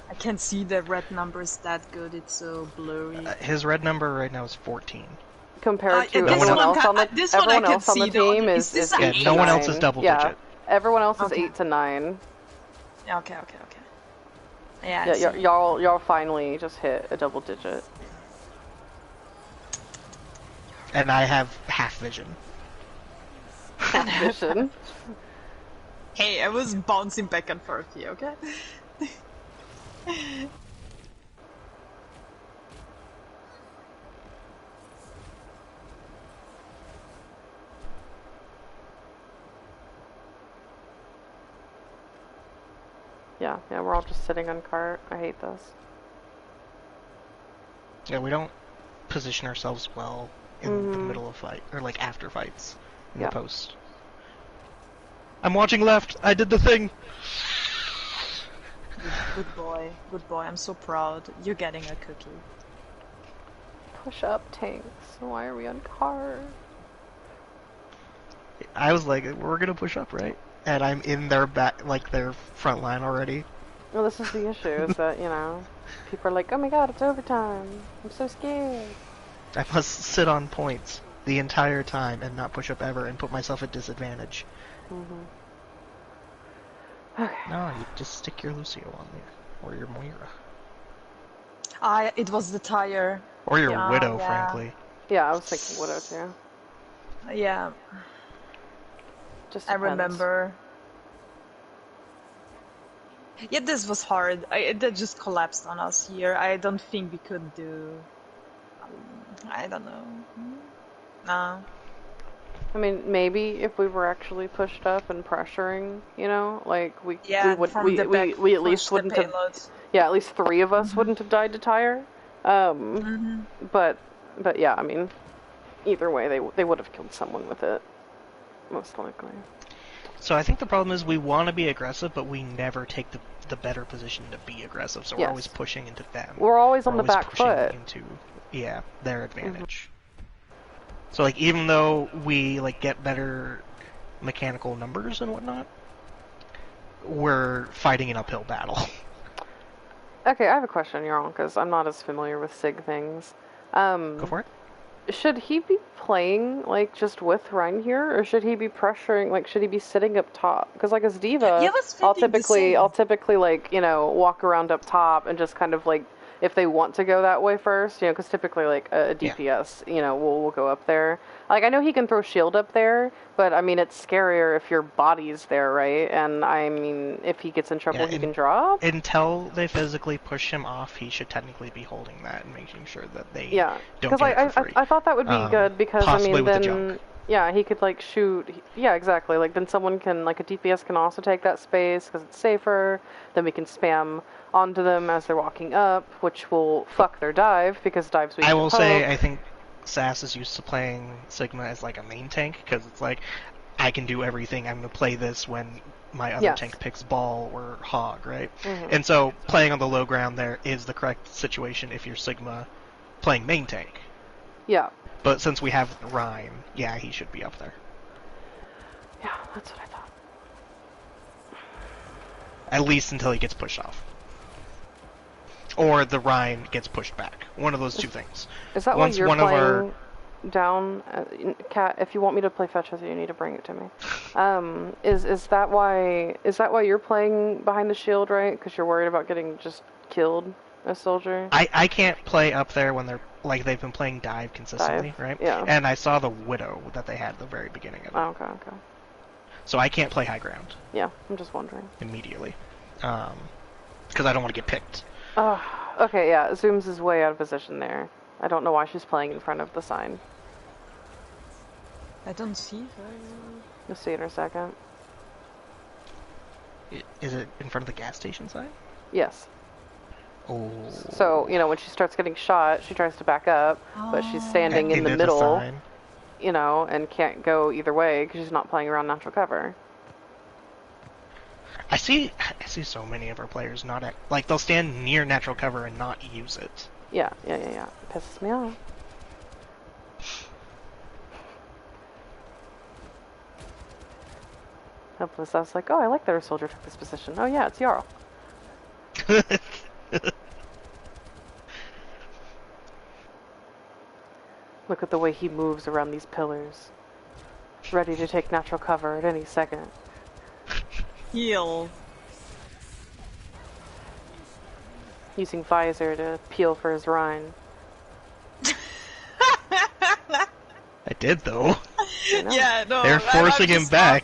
S3: I can't see the red numbers that good. It's so blurry.
S2: His red number right now is 14.
S1: Compared to
S3: this
S1: everyone
S3: one
S1: else on the
S3: this one I
S1: everyone
S3: can
S1: else on the
S3: see, though.
S1: team
S3: Is this
S1: is
S3: a
S1: 8
S3: eight?
S1: to
S2: No one
S1: 9.
S2: else is double
S1: yeah.
S2: digit.
S1: Everyone else is
S3: Okay.
S1: 8 to 9.
S3: Yeah, okay. Yeah, I
S1: Yeah,
S3: see.
S1: y'all finally just hit a double digit.
S2: And I have half vision.
S1: Vision.
S3: Hey, I was bouncing back and forth here, okay?
S1: Yeah, we're all just sitting on cart. I hate this.
S2: Yeah, we don't position ourselves well in the middle of fight, or like after fights, in
S1: Yeah.
S2: the post. I'm watching left! I did the thing!
S3: Good boy. I'm so proud. You're getting a cookie.
S1: Push up, tanks. Why are we on cart?
S2: I was like, we're gonna push up, right? And I'm in their back, like their front line already.
S1: Well, this is the issue, is that, people are like, oh my god, it's overtime. I'm so scared.
S2: I must sit on points the entire time and not push up ever and put myself at disadvantage.
S1: Okay.
S2: No, you just stick your Lucio on there. Or your Moira.
S3: It was the tire.
S2: Or your
S3: Yeah,
S2: Widow,
S3: yeah.
S2: frankly.
S1: Yeah, I was thinking Widow too.
S3: Yeah,
S1: Just
S3: I
S1: depends.
S3: remember. Yeah, this was hard. That just collapsed on us here. I don't think we could do. I don't know. No.
S1: I mean, maybe if we were actually pushed up and pressuring, like we would
S3: from the back,
S1: we at
S3: push
S1: least
S3: the
S1: wouldn't have.
S3: payload.
S1: Yeah, at least 3 of us wouldn't have died to tire. But yeah, I mean, either way, they would have killed someone with it, most likely.
S2: So I think the problem is we want to be aggressive, but we never take the better position to be aggressive. So we're
S1: Yes.
S2: always pushing into them.
S1: We're always on
S2: We're
S1: the back
S2: pushing
S1: foot.
S2: into their advantage. So like even though we like get better mechanical numbers and whatnot, we're fighting an uphill battle.
S1: Okay, I have a question, Yaron, because I'm not as familiar with SIG things.
S2: Go for it.
S1: Should he be playing, like, just with Rein here, or should he be pressuring, like, should he be sitting up top? Because, like, as Diva,
S3: Yeah, I was
S1: I'll
S3: thinking the same.
S1: typically, like, walk around up top and just kind of, like, if they want to go that way first, because typically, like, a DPS, will go up there. Like, I know he can throw shield up there, but, I mean, it's scarier if your body's there, right? And, I mean, if he gets in trouble, he can drop.
S2: Until they physically push him off, he should technically be holding that and making sure that they
S1: Yeah,
S2: don't
S1: because
S2: get it for free.
S1: I thought that would be good because I
S2: possibly
S1: mean
S2: with the
S1: then
S2: junk.
S1: yeah he could like shoot exactly, like then someone can, like, a DPS can also take that space because it's safer. Then we can spam onto them as they're walking up, which will fuck their dive because dives we
S2: I
S1: can
S2: will say
S1: poke.
S2: I think Sass is used to playing Sigma as like a main tank because it's like I can do everything. I'm gonna play this when my other
S1: Yes.
S2: tank picks ball or hog, right?
S1: Mhm.
S2: And so playing on the low ground there is the correct situation if you're Sigma playing main tank.
S1: Yeah,
S2: But since we have Rhyme, yeah, he should be up there.
S1: that's what I thought.
S2: At least until he gets pushed off. Or the Rhyme gets pushed back. One of those two things.
S1: Is that
S2: Once
S1: why you're
S2: one of
S1: playing
S2: our-
S1: down, Cat? If you want me to play fetch with you, you need to bring it to me. Is that why you're playing behind the shield, right? Because you're worried about getting just killed, a soldier.
S2: I can't play up there when they're like they've been playing dive consistently, right?
S1: yeah.
S2: And I saw the Widow that they had at the very beginning of it.
S1: Oh, okay.
S2: So I can't play high ground
S1: Yeah, I'm just wondering.
S2: immediately. Because I don't want to get picked.
S1: Okay, yeah, Zooms is way out of position there. I don't know why she's playing in front of the sign.
S3: I don't see her.
S1: You'll see it in a second.
S2: Is it in front of the gas station sign?
S1: Yes.
S2: Oh.
S1: So, when she starts getting shot, she tries to back up, but she's standing in
S2: Into
S1: the middle,
S2: sign.
S1: and can't go either way because she's not playing around natural cover.
S2: I see so many of our players not like they'll stand near natural cover and not use it.
S1: Yeah. It pisses me off. Helpless, I was like, oh, I like that our soldier took this position. Oh yeah, it's Jarl. Look at the way he moves around these pillars. Ready to take natural cover at any second.
S3: Heal.
S1: Using visor to peel for his Rhine.
S2: I did though.
S1: You know?
S3: Yeah, no.
S2: They're forcing him back.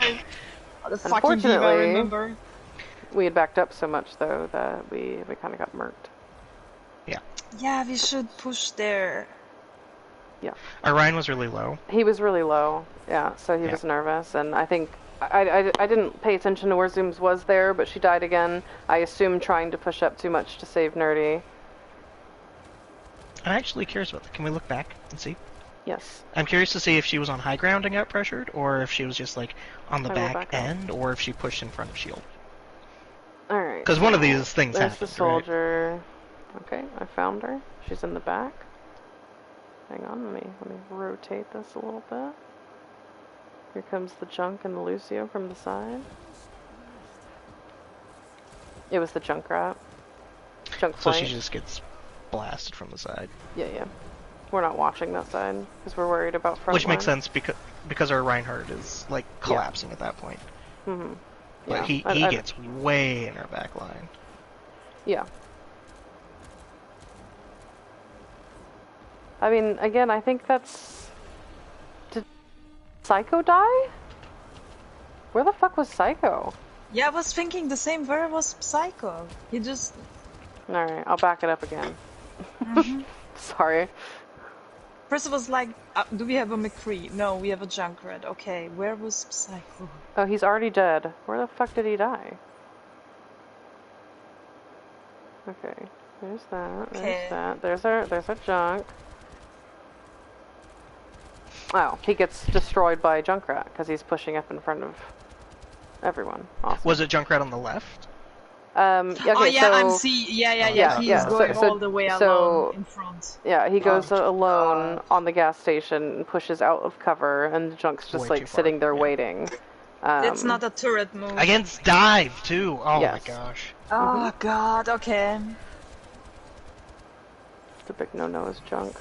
S3: The fucking diva, I
S1: Unfortunately-
S3: remember.
S1: We had backed up so much though that we kind of got murked.
S3: Yeah, we should push there.
S2: Our Ryan was really low.
S1: He was really low, yeah, so he
S2: Yeah.
S1: was nervous, and I think I didn't pay attention to where Zooms was there, but she died again. I assume trying to push up too much to save Nerdy.
S2: I'm actually curious about that. Can we look back and see?
S1: Yes.
S2: I'm curious to see if she was on high ground and got pressured, or if she was just like on the
S1: I will
S2: back
S1: back up.
S2: end, or if she pushed in front of shield.
S1: All right.
S2: Because one of these things
S1: There's
S2: happens,
S1: the soldier. Okay, I found her. She's in the back. Hang on, let me rotate this a little bit. Here comes the junk and the Lucio from the side. It was the Junkrat. Junk
S2: So
S1: flank.
S2: she just gets blasted from the side.
S1: Yeah. We're not watching that side because we're worried about front
S2: Which makes
S1: line.
S2: sense because our Reinhardt is like collapsing at that point.
S1: Mm-hmm.
S2: But he gets way in our back line.
S1: Yeah. I mean, again, I think that's... Did Psycho die? Where the fuck was Psycho?
S3: Yeah, I was thinking the same. Where was Psycho? He just...
S1: Alright, I'll back it up again. Sorry.
S3: First it was like, do we have a McCree? No, we have a Junkrat. Okay, where was Psycho?
S1: Oh, he's already dead. Where the fuck did he die? Okay, there's that, there's
S3: Okay.
S1: that. There's our junk. Oh, he gets destroyed by Junkrat because he's pushing up in front of everyone. Awesome.
S2: Was it Junkrat on the left?
S1: Okay,
S3: Oh yeah,
S1: so,
S3: I'm see. Yeah.
S1: yeah,
S3: He's
S1: yeah,
S3: going
S1: so-
S3: all the way
S1: so-
S3: alone in front.
S1: Yeah, he goes
S3: Oh,
S1: alone on the gas station and pushes out of cover, and the junk's just
S2: Way
S1: like
S2: too far,
S1: sitting there
S2: yeah.
S1: waiting.
S3: That's not a turret move.
S2: Against dive too. Oh
S1: Yes.
S2: my gosh.
S3: Oh god. Okay.
S1: It's a big no-no is junk.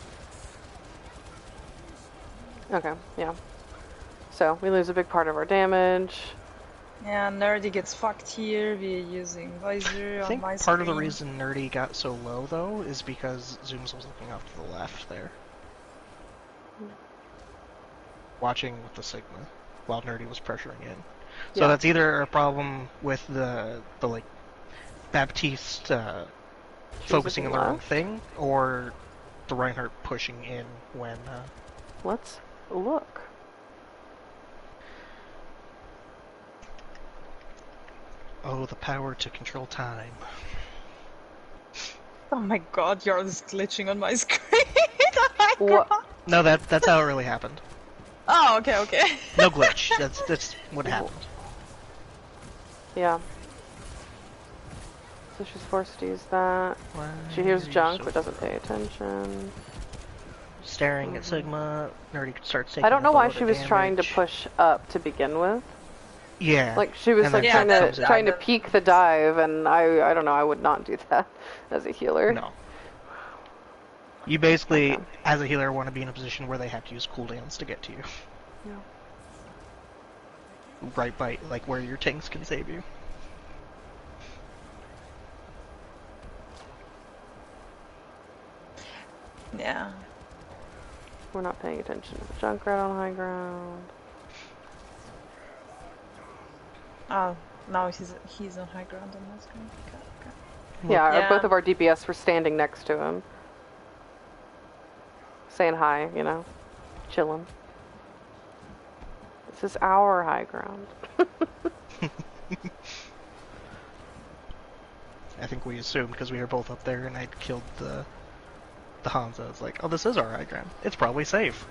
S1: Okay, yeah. So, we lose a big part of our damage.
S3: Yeah, Nerdy gets fucked here. We're using visor
S2: I
S3: on
S2: think
S3: my
S2: part of the
S3: screen.
S2: reason Nerdy got so low though is because Zooms was looking off to the left there, watching with the Sigma, while Nerdy was pressuring in. So
S1: Yeah.
S2: that's either a problem with the like Baptiste focusing on the wrong
S1: left.
S2: thing, or the Reinhardt pushing in when.
S1: Let's look.
S2: Oh, the power to control time.
S3: Oh my god, you're just glitching on my screen. Oh my
S1: What?
S3: God.
S2: No, that's how it really happened.
S3: Oh, okay.
S2: No glitch. That's what happened.
S1: Yeah. So she's forced to use that. She hears junk but doesn't pay attention.
S2: Staring at Sigma, Nerdy starts taking.
S1: I don't know
S2: up a
S1: why
S2: lot
S1: she
S2: of
S1: was trying to
S2: damage.
S1: push up to begin with.
S2: Yeah.
S1: Like she was
S2: And
S1: like
S2: then
S1: trying
S3: Yeah,
S1: to
S3: that-
S1: trying to peek the dive, and I don't know, I would not do that as a healer.
S2: No. You basically,
S1: Okay.
S2: as a healer, want to be in a position where they have to use cooldowns to get to you.
S1: Yeah.
S2: Right by, like, where your tanks can save you.
S3: Yeah.
S1: We're not paying attention to the Junkrat on high ground.
S3: Oh, now he's on high ground on my screen. Okay.
S1: Yeah,
S3: Yeah.
S1: both of our DPS were standing next to him. Saying hi, you know. Chilling. This is our high ground.
S2: I think we assumed because we were both up there and I'd killed the Hansa. It's like, oh, this is our high ground. It's probably safe.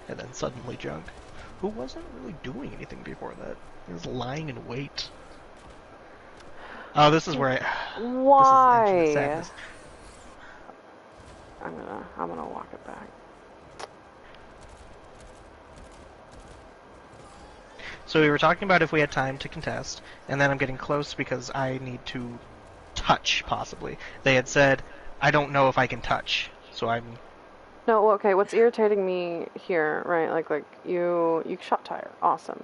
S2: And then suddenly junk. who wasn't really doing anything before that. He was lying in wait. Oh, this is where I...
S1: Why?
S2: This is infinite sadness.
S1: I'm gonna walk it back.
S2: So we were talking about if we had time to contest, and then I'm getting close because I need to touch, possibly. They had said, I don't know if I can touch, so I'm...
S1: No, okay, what's irritating me here, right, like, you shot Tire, awesome.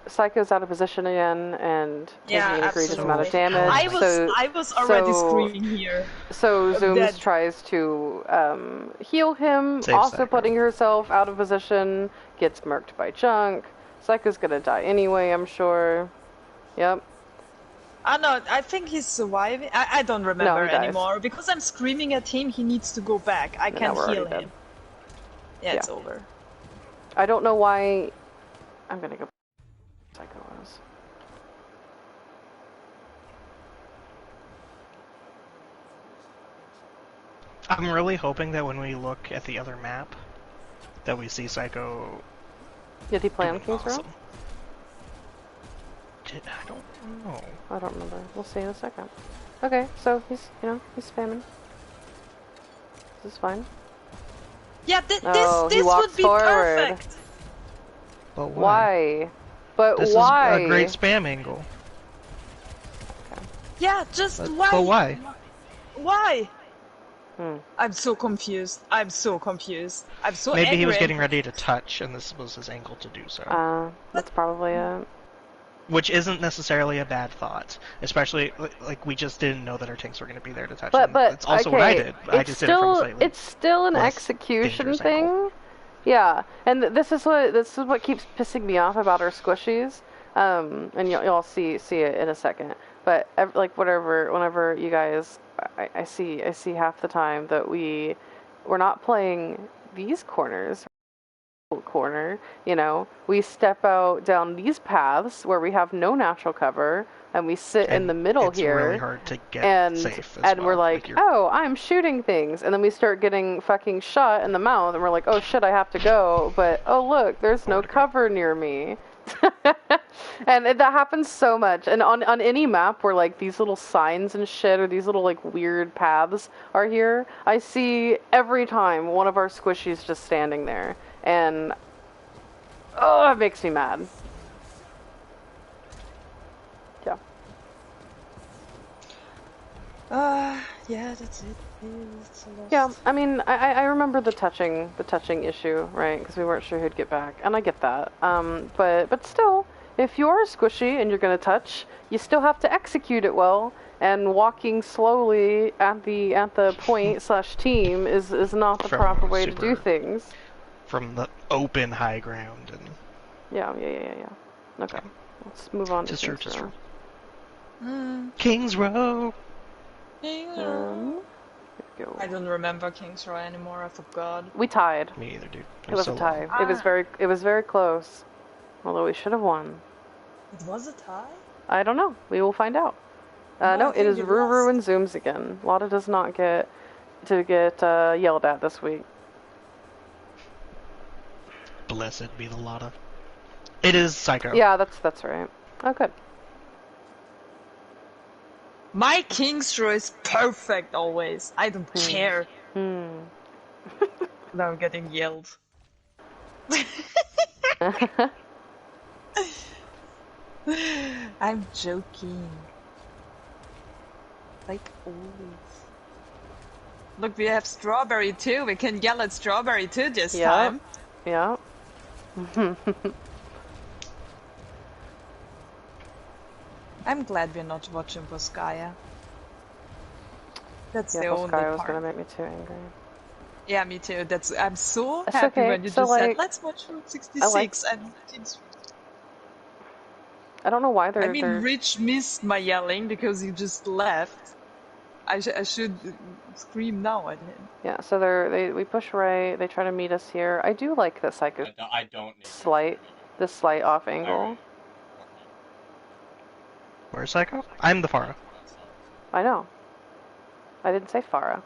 S1: Psycho's out of position again, and taking an egregious amount of damage.
S3: I was already screaming here.
S1: So Zooms
S3: dead.
S1: tries to heal him,
S2: Save
S1: also
S2: Psycho.
S1: putting herself out of position, gets murked by Chunk. Psycho's gonna die anyway, I'm sure. Yep.
S3: No, I think he's surviving. I don't remember
S1: he dies.
S3: anymore. Because I'm screaming at him, he needs to go back. I
S1: No,
S3: can't
S1: we're
S3: heal
S1: already
S3: him.
S1: dead.
S3: Yeah, it's
S1: Yeah.
S3: over.
S1: I don't know why... I'm gonna go... Psycho was.
S2: I'm really hoping that when we look at the other map, that we see Psycho
S1: Did he play on
S2: doing
S1: King's Row?
S2: awesome. I don't know.
S1: I don't remember. We'll see in a second. Okay, so he's spamming. This is fine.
S3: Yeah,
S1: Oh, he
S3: this
S1: walks
S3: would be
S1: forward.
S3: perfect.
S2: But
S1: Why? But
S2: This
S1: why?
S2: is a great spam angle.
S3: Yeah, just
S2: But,
S3: why?
S2: but why?
S3: Why?
S1: Hmm.
S3: I'm so confused. I'm so confused. I'm so
S2: Maybe
S3: angry.
S2: he was getting ready to touch, and this was his angle to do so.
S1: That's probably it.
S2: Which isn't necessarily a bad thought, especially like we just didn't know that our tanks were going to be there to touch.
S1: But
S2: him. That's also
S1: okay,
S2: what I did. I just did it from a slightly
S1: it's still an
S2: less
S1: execution
S2: dangerous
S1: thing.
S2: angle.
S1: Yeah, and this is what keeps pissing me off about our squishies. And you'll see it in a second. But whenever you guys, I see half the time that we're not playing these corners. Corner, we step out down these paths where we have no natural cover, and we sit in
S2: And
S1: the middle
S2: it's
S1: here.
S2: really hard to get
S1: and
S2: safe as
S1: and
S2: well.
S1: we're like,
S2: you're-
S1: oh, I'm shooting things, and then we start getting fucking shot in the mouth, and we're like, oh shit, I have to go, but oh look, there's no
S2: Nowhere to go.
S1: cover near me. And that happens so much, and on any map where like these little signs and shit or these little like weird paths are here, I see every time one of our squishies just standing there, and oh, it makes me mad. Yeah.
S3: Yeah, that's it. It's a loss.
S1: Yeah, I mean, I remember the touching issue, right? Because we weren't sure who'd get back, and I get that. But still, if you're a squishy and you're gonna touch, you still have to execute it well. And walking slowly at the point / team is not the
S2: From
S1: proper way to
S2: super-
S1: do things.
S2: from the open high ground and
S1: Yeah. Okay, let's move on to
S2: Just true,
S1: King's
S2: just
S1: Row.
S3: Mm,
S2: Kings Row.
S3: Kings
S1: Here
S3: Row.
S1: we go.
S3: I don't remember Kings Row anymore. I forgot.
S1: We tied.
S2: Me either, dude.
S1: It was
S2: so
S1: a tie.
S3: long.
S1: It was very close. Although we should have won.
S3: It was a tie.
S1: I don't know. We will find out.
S3: No,
S1: No,
S3: I
S1: it
S3: think
S1: is
S3: you
S1: Ruru
S3: lost.
S1: and Zooms again. Lotta does not get yelled at this week.
S2: Blessed be the Lotta. It is Psycho.
S1: Yeah, that's right. Oh, good.
S3: My Kings Row is perfect always. I don't care.
S1: Hmm.
S3: Now I'm getting yelled. I'm joking. Like always. Look, we have Strawberry too. We can yell at Strawberry too this
S1: Yeah.
S3: time.
S1: Yeah.
S3: I'm glad we're not watching Boskaya. That's
S1: Yeah,
S3: the only
S1: Volskaya was
S3: part.
S1: gonna make me too angry.
S3: Yeah, me too. I'm so
S1: It's
S3: happy
S1: okay.
S3: when you
S1: So,
S3: just said,
S1: like,
S3: let's watch Route 66 and Kings Row.
S1: I don't know why they're.
S3: I mean,
S1: they're...
S3: Rich missed my yelling because you just left. I should scream now at him.
S1: Yeah. So we push right. They try to meet us here. I do like the Psycho
S4: I don't need
S1: slight off angle.
S2: Where's Psycho? I'm the Pharah.
S1: I know. I didn't say Farah.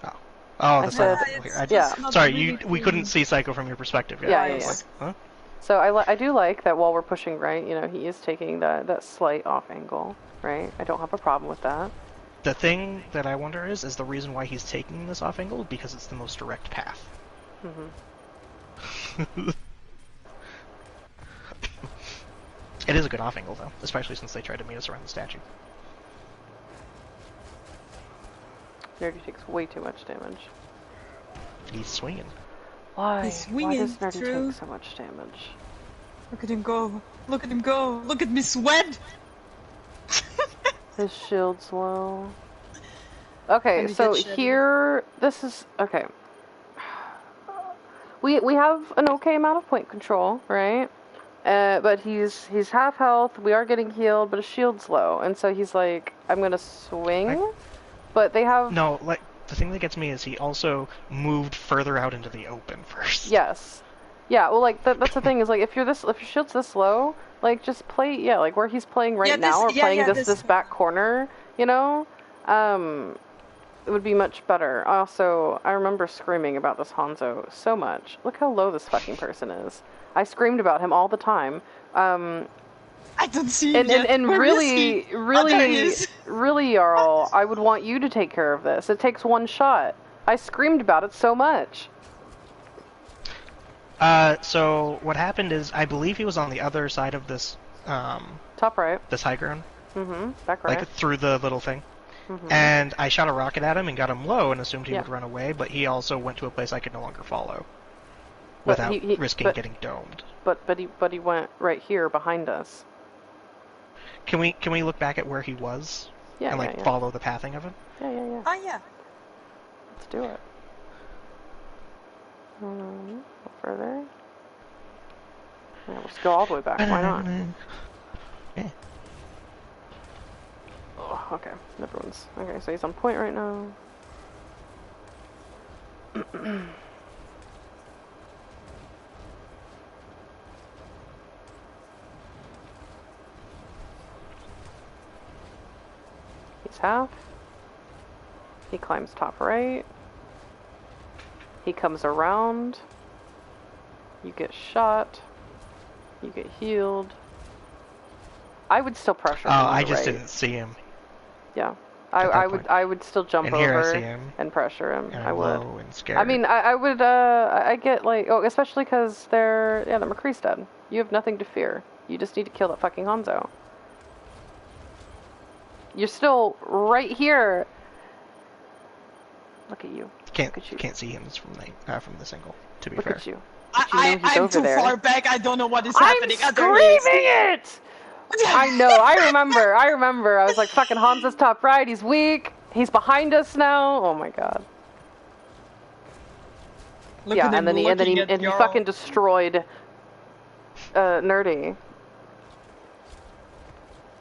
S2: Oh. Oh,
S1: I
S2: the
S1: said-
S2: silent people here.
S3: it's
S1: yeah.
S3: just not
S2: Sorry,
S3: really
S2: we
S3: cool.
S2: couldn't see Psycho from your perspective.
S1: Yeah,
S2: Yet.
S1: yeah,
S2: It's
S1: yeah.
S2: like, huh?
S1: So I do like that while we're pushing right, you know, he is taking that slight off angle, right? I don't have a problem with that.
S2: The thing that I wonder is the reason why he's taking this off angle because it's the most direct path.
S1: Hmm.
S2: It is a good off angle though, especially since they tried to meet us around the statue.
S1: Nerdy takes way too much damage.
S2: He's swinging.
S1: Why?
S3: He's
S1: Why
S3: swinging
S1: does Nerdy
S3: through.
S1: take so much damage?
S3: Look at him go. Look at him go. Look at me sweat.
S1: His shield's low. Okay,
S3: And he
S1: so
S3: gets shielded.
S1: here, this is, okay. We have an okay amount of point control, right? But he's half health, we are getting healed, but his shield's low, and so he's like, I'm gonna swing, but they have...
S2: No, like, the thing that gets me is he also moved further out into the open first.
S1: Yes. Yeah, well, like, that's the thing, is, like, if your shield's this low, like, just play, yeah, like, where he's playing right
S3: Yeah,
S1: now, or
S3: this- yeah,
S1: playing
S3: yeah,
S1: this
S3: this-
S1: back corner, you know? It would be much better. Also, I remember screaming about this Hanzo so much. Look how low this fucking person is. I screamed about him all the time.
S3: I don't see him yet.
S1: And
S3: Where is he?
S1: really,
S3: Oh, there he is.
S1: really, Jarl, I would want you to take care of this. It takes one shot. I screamed about it so much.
S2: So what happened is, I believe he was on the other side of this,
S1: Top right.
S2: this high ground,
S1: Mm-hmm. Back right.
S2: like through the little thing.
S1: Mhm.
S2: And I shot a rocket at him and got him low and assumed he
S1: Yeah.
S2: would run away, but he also went to a place I could no longer follow
S1: But
S2: without
S1: he-
S2: risking
S1: but-
S2: getting domed.
S1: But he went right here behind us.
S2: Can we look back at where he was
S1: Yeah,
S2: and
S1: yeah,
S2: like
S1: yeah.
S2: follow the pathing of him?
S1: Yeah, yeah, yeah.
S3: Oh yeah.
S1: Let's do it. Go further. Yeah, let's go all the way back. Why not?
S2: Yeah.
S1: Oh, okay. Everyone's okay. So he's on point right now. He's half. He climbs top right. He comes around. You get shot. You get healed. I would still pressure
S2: Oh,
S1: him on
S2: I
S1: the
S2: just
S1: right.
S2: didn't see him.
S1: Yeah.
S2: at that
S1: I would
S2: point.
S1: I would still jump
S2: And here I
S1: over
S2: see him,
S1: and pressure him.
S2: And
S1: I
S2: I'm
S1: would.
S2: low and scared.
S1: I mean, I would, I get like, oh, especially because the McCree's dead. You have nothing to fear. You just need to kill that fucking Hanzo. You're still right here. Look at you.
S2: can't
S1: look at you.
S2: can't see him from this angle. To be
S1: Look
S2: fair,
S1: at you. But you know he's
S3: I'm
S1: over
S3: too
S1: there.
S3: far back. I don't know what is
S1: I'm
S3: happening. Oh, there
S1: screaming
S3: he is.
S1: it! I know, I remember. I was like, fucking Hanzo's top right, he's weak. He's behind us now. Oh my god.
S3: Look
S1: Yeah,
S3: at him
S1: and then
S3: looking
S1: he
S3: at Jarl.
S1: fucking destroyed Nerdy.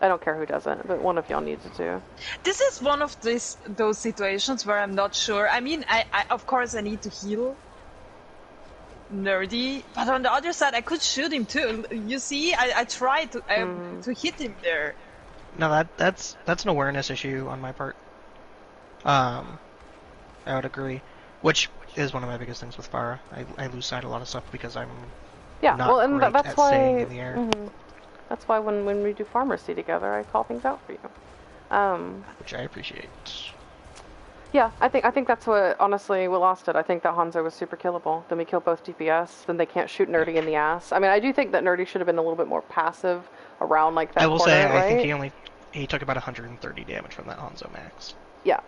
S1: I don't care who does it, but one of y'all needs to.
S3: This is one of those situations where I'm not sure. I mean, I of course I need to heal Nerdy, but on the other side I could shoot him too. You see, I tried to hit him there.
S2: no, that's an awareness issue on my part. I would agree, which is one of my biggest things with Farah. I lose sight of a lot of stuff because I'm
S1: Yeah,
S2: not
S1: well, and
S2: great
S1: that's
S2: at
S1: why.
S2: staying in the air.
S1: That's why when we do Pharmacy together, I call things out for you.
S2: Which I appreciate.
S1: Yeah, I think that's what honestly we lost it. I think that Hanzo was super killable. Then we kill both DPS. Then they can't shoot Nerdy in the ass. I mean, I do think that Nerdy should have been a little bit more passive around like that.
S2: I will
S1: corner,
S2: say,
S1: right?
S2: I think he took about 130 damage from that Hanzo max.
S1: Yeah.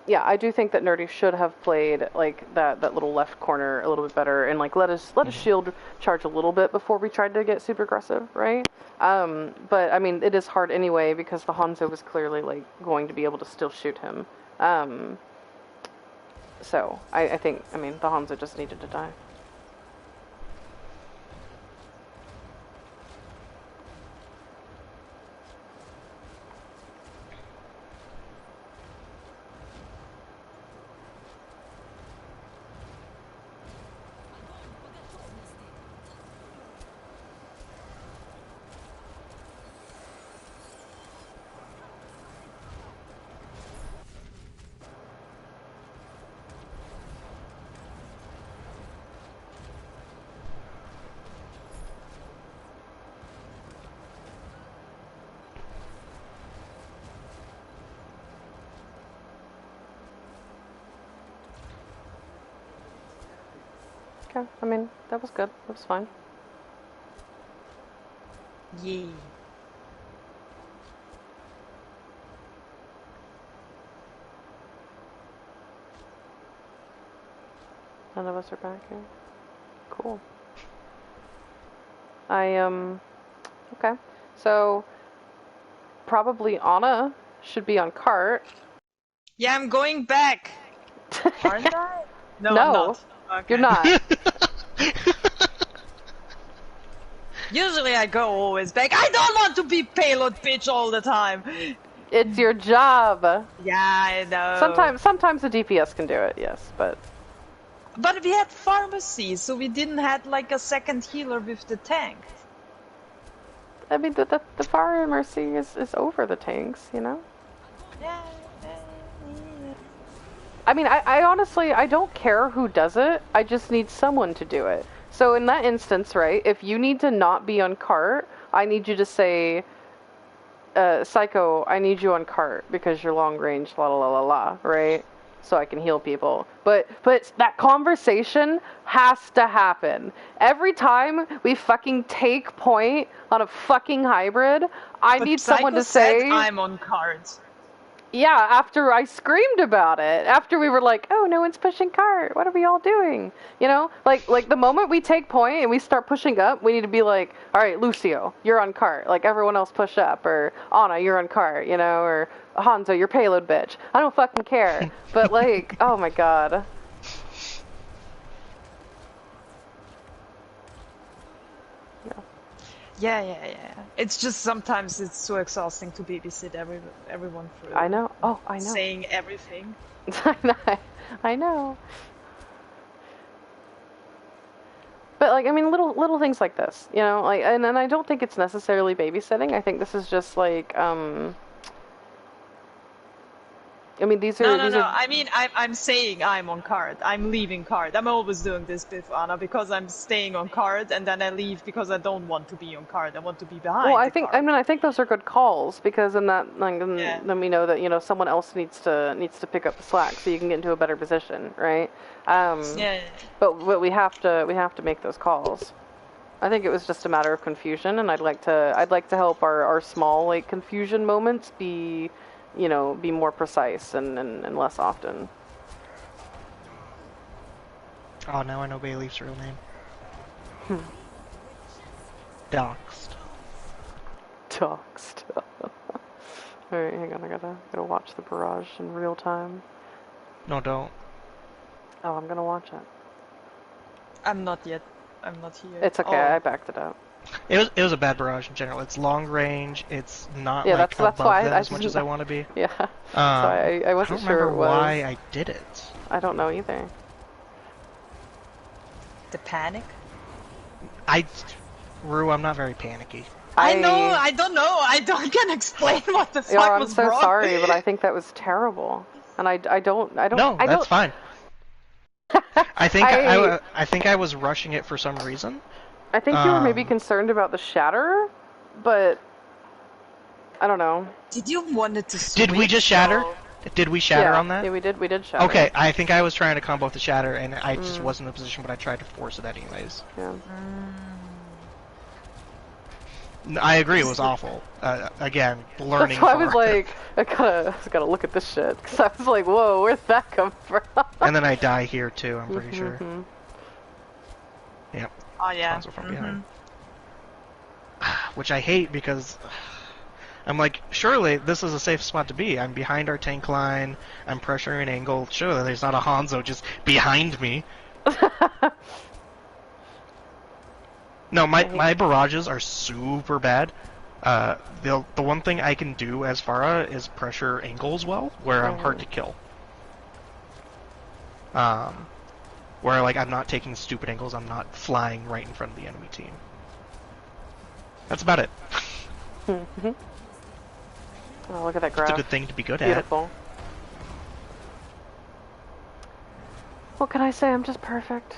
S1: Yeah, I do think that Nerdy should have played like that little left corner a little bit better and like let his shield charge a little bit before we tried to get super aggressive, right? But I mean, it is hard anyway because the Hanzo was clearly like going to be able to still shoot him. So I think, I mean, the Hanzo just needed to die. Okay, I mean, that was good. That was fine.
S3: Yeah.
S1: None of us are back here. Cool. Okay. So, probably Anna should be on cart.
S3: Yeah, I'm going back. Aren't I? No, I'm
S1: No,
S3: not. Okay.
S1: you're not.
S3: Usually I go always back. I don't want to be payload bitch all the time.
S1: It's your job.
S3: Yeah, I know.
S1: Sometimes the DPS can do it, yes, but
S3: But we had pharmacy, so we didn't have like a second healer with the tank.
S1: I mean, the Fire Mercy is over the tanks, you know?
S3: Yeah.
S1: I mean, I honestly, I don't care who does it, I just need someone to do it. So in that instance, right, if you need to not be on cart, I need you to say, Psycho, I need you on cart because you're long range, la la la la la, right? So I can heal people. But that conversation has to happen. Every time we fucking take point on a fucking hybrid, I need someone to
S3: Psycho
S1: say,
S3: said I'm on cards.
S1: yeah, after I screamed about it, after we were like, oh, no one's pushing cart, what are we all doing? You know, like the moment we take point and we start pushing up, we need to be like, all right, Lucio, you're on cart, like everyone else push up, or Anna, you're on cart, you know, or Hanzo, you're payload bitch. I don't fucking care, but like, oh my god.
S3: Yeah. It's just sometimes it's so exhausting to babysit everyone through.
S1: I know. Oh, I know.
S3: Saying everything.
S1: I know. But like, I mean, little things like this, you know, like, and I don't think it's necessarily babysitting. I think this is just like, I mean, these are
S3: No. I mean, I'm saying I'm on card. I'm leaving card. I'm always doing this with Anna because I'm staying on card and then I leave because I don't want to be on card. I want to be behind.
S1: Well, I think those are good calls because in that, like,
S3: Yeah.
S1: then we know that, you know, someone else needs to pick up the slack so you can get into a better position, right?
S3: Yeah.
S1: But we have to make those calls. I think it was just a matter of confusion, and I'd like to help our small like confusion moments be, you know, be more precise and less often.
S2: Oh, now I know Bayleaf's real name. Doxed.
S1: Doxed. Alright, hang on, I gotta watch the barrage in real time.
S2: No, don't.
S1: Oh, I'm gonna watch it.
S3: I'm not yet. I'm not here.
S1: It's okay, I backed it up.
S2: It was a bad barrage in general. It's long range. It's not
S1: Yeah,
S2: like
S1: that's
S2: above
S1: why
S2: them
S1: I
S2: as much as I want to be.
S1: Yeah. So I wasn't
S2: don't
S1: sure
S2: remember
S1: it was.
S2: why I did it.
S1: I don't know either.
S3: The panic?
S2: Rue, I'm not very panicky.
S3: I know, I don't know. I can explain what the fuck
S1: I'm
S3: was
S1: so
S3: wrong.
S1: sorry, but I think that was terrible. And I don't.
S2: No,
S1: I
S2: that's
S1: don't,
S2: fine. I think I think I was rushing it for some reason.
S1: I think you were maybe concerned about the shatter, but I don't know.
S3: Did you want it to
S2: Did we just shatter? Did we shatter
S1: Yeah,
S2: on that?
S1: yeah, we did shatter.
S2: Okay, I think I was trying to combo with the shatter, and I just wasn't in a position, but I tried to force it anyways.
S1: Yeah.
S2: I agree, it was awful. Again, learning.
S1: That's why I was
S2: for-
S1: like, I gotta look at this shit, because I was like, whoa, where'd that come from?
S2: And then I die here too, I'm pretty sure. Yep.
S3: Oh yeah.
S2: Console from behind. Which I hate because I'm like, surely this is a safe spot to be. I'm behind our tank line, I'm pressuring angle. Surely there's not a Hanzo just behind me. No, my barrages are super bad. The one thing I can do as Pharah is pressure angles well, where I'm hard to kill. Where like I'm not taking stupid angles, I'm not flying right in front of the enemy team. That's about it.
S1: Oh, look at that graph.
S2: It's a good thing to be good
S1: Beautiful. What can I say? I'm just perfect.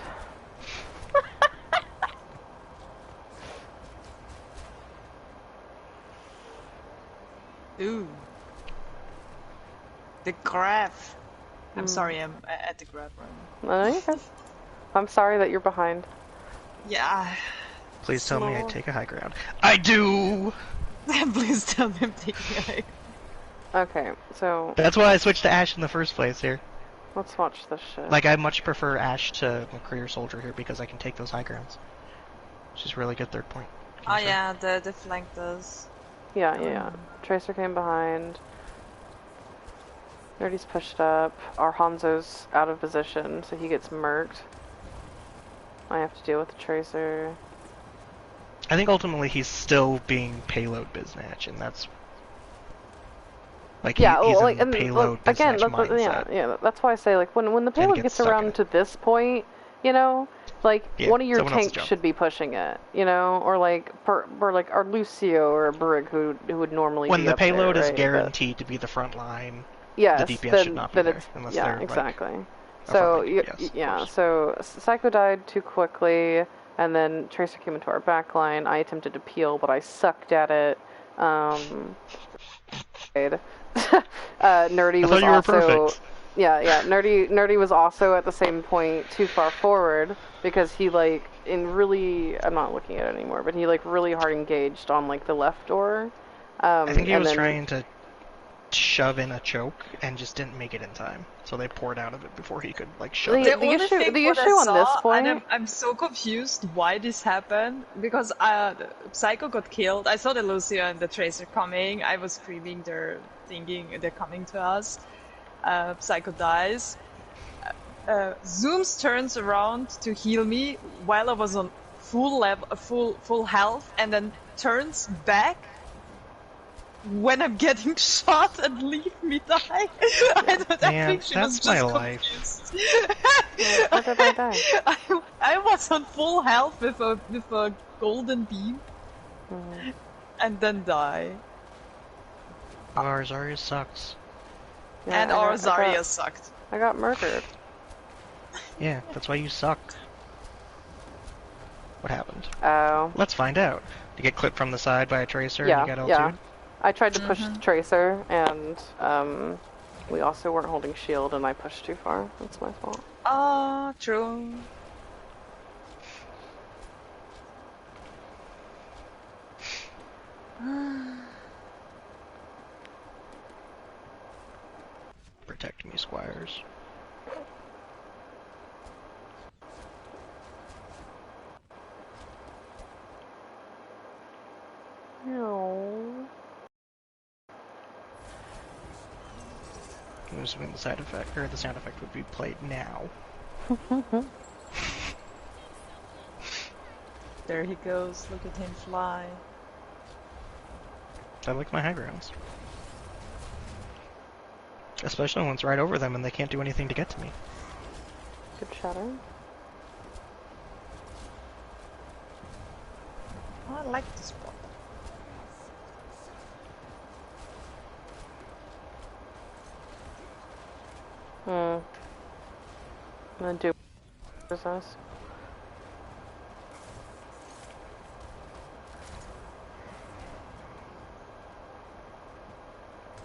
S3: Ooh. The graph. I'm sorry, I'm at the graph right now.
S1: Okay. I'm sorry that you're behind.
S3: Yeah.
S2: Please tell me I
S3: Slow.
S2: take a high ground. I do!
S3: Please tell them taking
S1: Okay, so
S2: That's why I switched to Ash in the first place here.
S1: let's watch this shit.
S2: Like, I much prefer Ash to McCree or Soldier here because I can take those high grounds. She's really good third point.
S3: Oh yeah, the flank does.
S1: Yeah. Tracer came behind. Nerdy's pushed up. Our Hanzo's out of position, so he gets murked. I have to deal with the Tracer.
S2: I think ultimately he's still being payload biznatch, and that's... Like,
S1: Yeah,
S2: he's
S1: well, like,
S2: in
S1: and
S2: the payload
S1: again,
S2: biznatch mindset.
S1: yeah. That's why I say, like, when the payload
S2: gets
S1: gets
S2: stuck in
S1: around
S2: it.
S1: to this point, you know, like
S2: Yeah,
S1: one of your
S2: someone else to
S1: tanks
S2: jump.
S1: should be pushing it, you know, or like like our Lucio or a Brig who would normally
S2: When
S1: be
S2: the
S1: up there,
S2: payload is
S1: right? But-
S2: guaranteed to be the front line,
S1: Yes,
S2: the DPS
S1: then,
S2: should not be
S1: then
S2: there,
S1: it's
S2: unless
S1: yeah,
S2: they're,
S1: exactly.
S2: a
S1: So
S2: frontline DPS, of
S1: yeah,
S2: course.
S1: so Psycho died too quickly, and then Tracer came into our backline. I attempted to peel, but I sucked at it. Nerdy
S2: I
S1: was
S2: thought you were
S1: also
S2: perfect.
S1: yeah. Nerdy was also at the same point too far forward because he like I'm not looking at it anymore, but he like really hard engaged on like the left door.
S2: I think he
S1: and
S2: was
S1: then,
S2: trying to shove in a choke and just didn't make it in time. So they poured out of it before he could, like, shove
S1: The-
S2: it.
S3: The
S1: the
S3: only
S1: issue-
S3: thing
S1: the
S3: what
S1: issue
S3: I
S1: on
S3: saw,
S1: this point-
S3: and I'm so confused why this happened, because Psycho got killed. I saw the Lucio and the Tracer coming. I was screaming, they're coming to us. Psycho dies. Zooms turns around to heal me while I was on full health, and then turns back when I'm getting shot and leave me die. I
S2: Man,
S3: think she was
S2: that's my
S3: just
S2: life.
S3: confused.
S1: How did I die?
S3: I was on full health with a golden beam and then die.
S2: Our Zarya sucks.
S1: Yeah,
S3: And
S1: I
S3: our
S1: got-
S3: Zarya sucked.
S1: I got murdered.
S2: Yeah, that's why you suck. What happened?
S1: Oh.
S2: Let's find out. You get clipped from the side by a Tracer
S1: Yeah,
S2: and you got L2'd?
S1: yeah. I tried to push the Tracer, and we also weren't holding shield, and I pushed too far. That's my fault.
S3: Ah, true.
S2: Protect me, squires.
S1: No.
S2: I'm assuming the side effect, or the sound effect would be played now.
S3: There he goes. Look at him fly.
S2: I like my high grounds. Especially when it's right over them and they can't do anything to get to me.
S1: Good shadow.
S3: Oh, I like this spot.
S1: I'm gonna do us.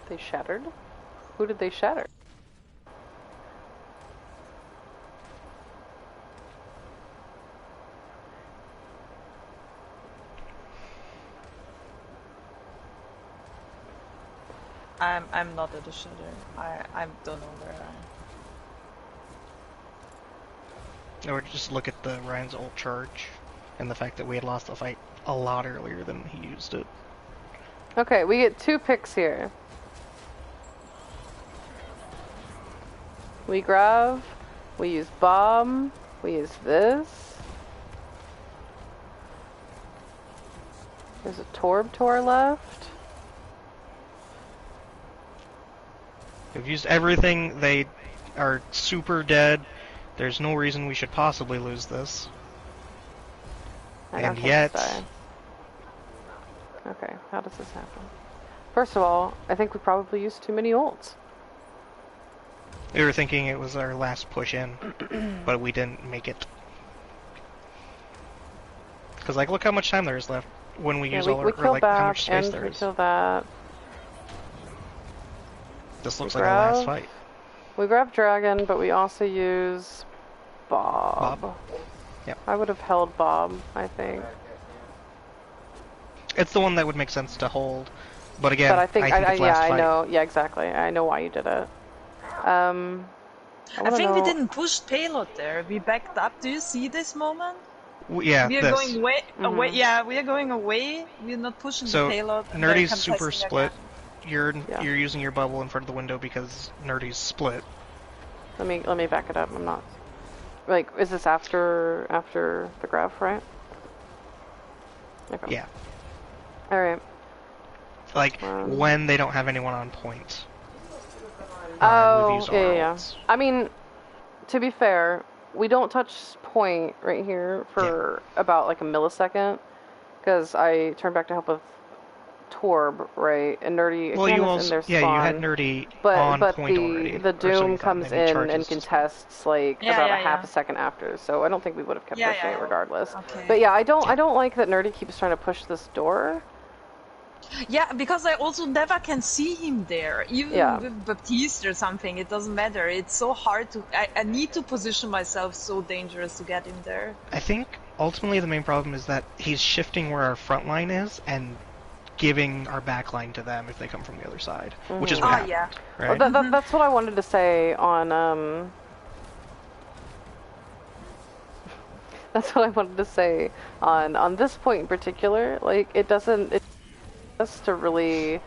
S1: They shattered? Who did they shatter?
S3: I'm not at the shutter. I don't know where I am.
S2: Or just look at the Ryan's ult charge and the fact that we had lost the fight a lot earlier than he used it.
S1: Okay, we get 2 picks here. We grab, we use bomb, we use this. There's a Torb to our left.
S2: We've used everything, they are super dead. There's no reason we should possibly lose this.
S1: I don't
S2: And
S1: think
S2: yet...
S1: so. Okay, how does this happen? First of all, I think we probably used too many ults.
S2: We were thinking it was our last push in, but we didn't make it. Because, like, look how much time there is left when we use all our,
S1: we
S2: or,
S1: kill
S2: like, how
S1: back,
S2: much space
S1: and
S2: there
S1: we
S2: is.
S1: kill that.
S2: This looks like our last
S1: grab.
S2: fight.
S1: We grab dragon, but we also use Bob.
S2: Yep.
S1: I would have held Bob, I think.
S2: It's the one that would make sense to hold. But again,
S1: But I think,
S2: it's last
S1: yeah,
S2: fight.
S1: I know. Yeah, exactly. I know why you did it.
S3: I
S1: wanna
S3: think we
S1: know-
S3: didn't push payload there. We backed up. Do you see this moment?
S2: Yeah,
S3: We are
S2: this.
S3: going away. Yeah, we are going away. We're not pushing
S2: So,
S3: the payload. and they're
S2: Nerdy's super
S3: contesting
S2: split.
S3: again.
S2: You're using your bubble in front of the window because Nerdy's split.
S1: Let me back it up. I'm not. Like, is this after the graph, right? Okay.
S2: Yeah.
S1: All right.
S2: Like, when they don't have anyone on point.
S1: Oh,
S2: we've used
S1: yeah,
S2: our
S1: yeah.
S2: ults.
S1: I mean, to be fair, we don't touch point right here for about like a millisecond, because I turned back to help with Torb, right? And Nerdy
S2: Well,
S1: again
S2: you
S1: is
S2: also,
S1: in their spawn.
S2: you had Nerdy
S1: but
S2: on
S1: but
S2: point
S1: the
S2: already.
S1: the
S2: or so
S1: Doom
S2: you thought,
S1: comes
S2: and he
S1: in
S2: charges
S1: and contests like
S3: Yeah,
S1: about
S3: yeah,
S1: a half
S3: yeah.
S1: a second after, so I don't think we would have kept
S3: Yeah,
S1: pushing
S3: yeah.
S1: it regardless.
S3: Okay.
S1: But yeah, I don't like that Nerdy keeps trying to push this door.
S3: Yeah, because I also never can see him there. Even
S1: Yeah.
S3: with Baptiste or something, it doesn't matter. It's so hard to... I need to position myself so dangerous to get him there.
S2: I think ultimately the main problem is that he's shifting where our front line is and giving our back line to them if they come from the other side, which is what happened,
S3: yeah.
S2: right?
S1: Well, that's what I wanted to say on That's what I wanted to say on this point in particular. Like, it doesn't us to really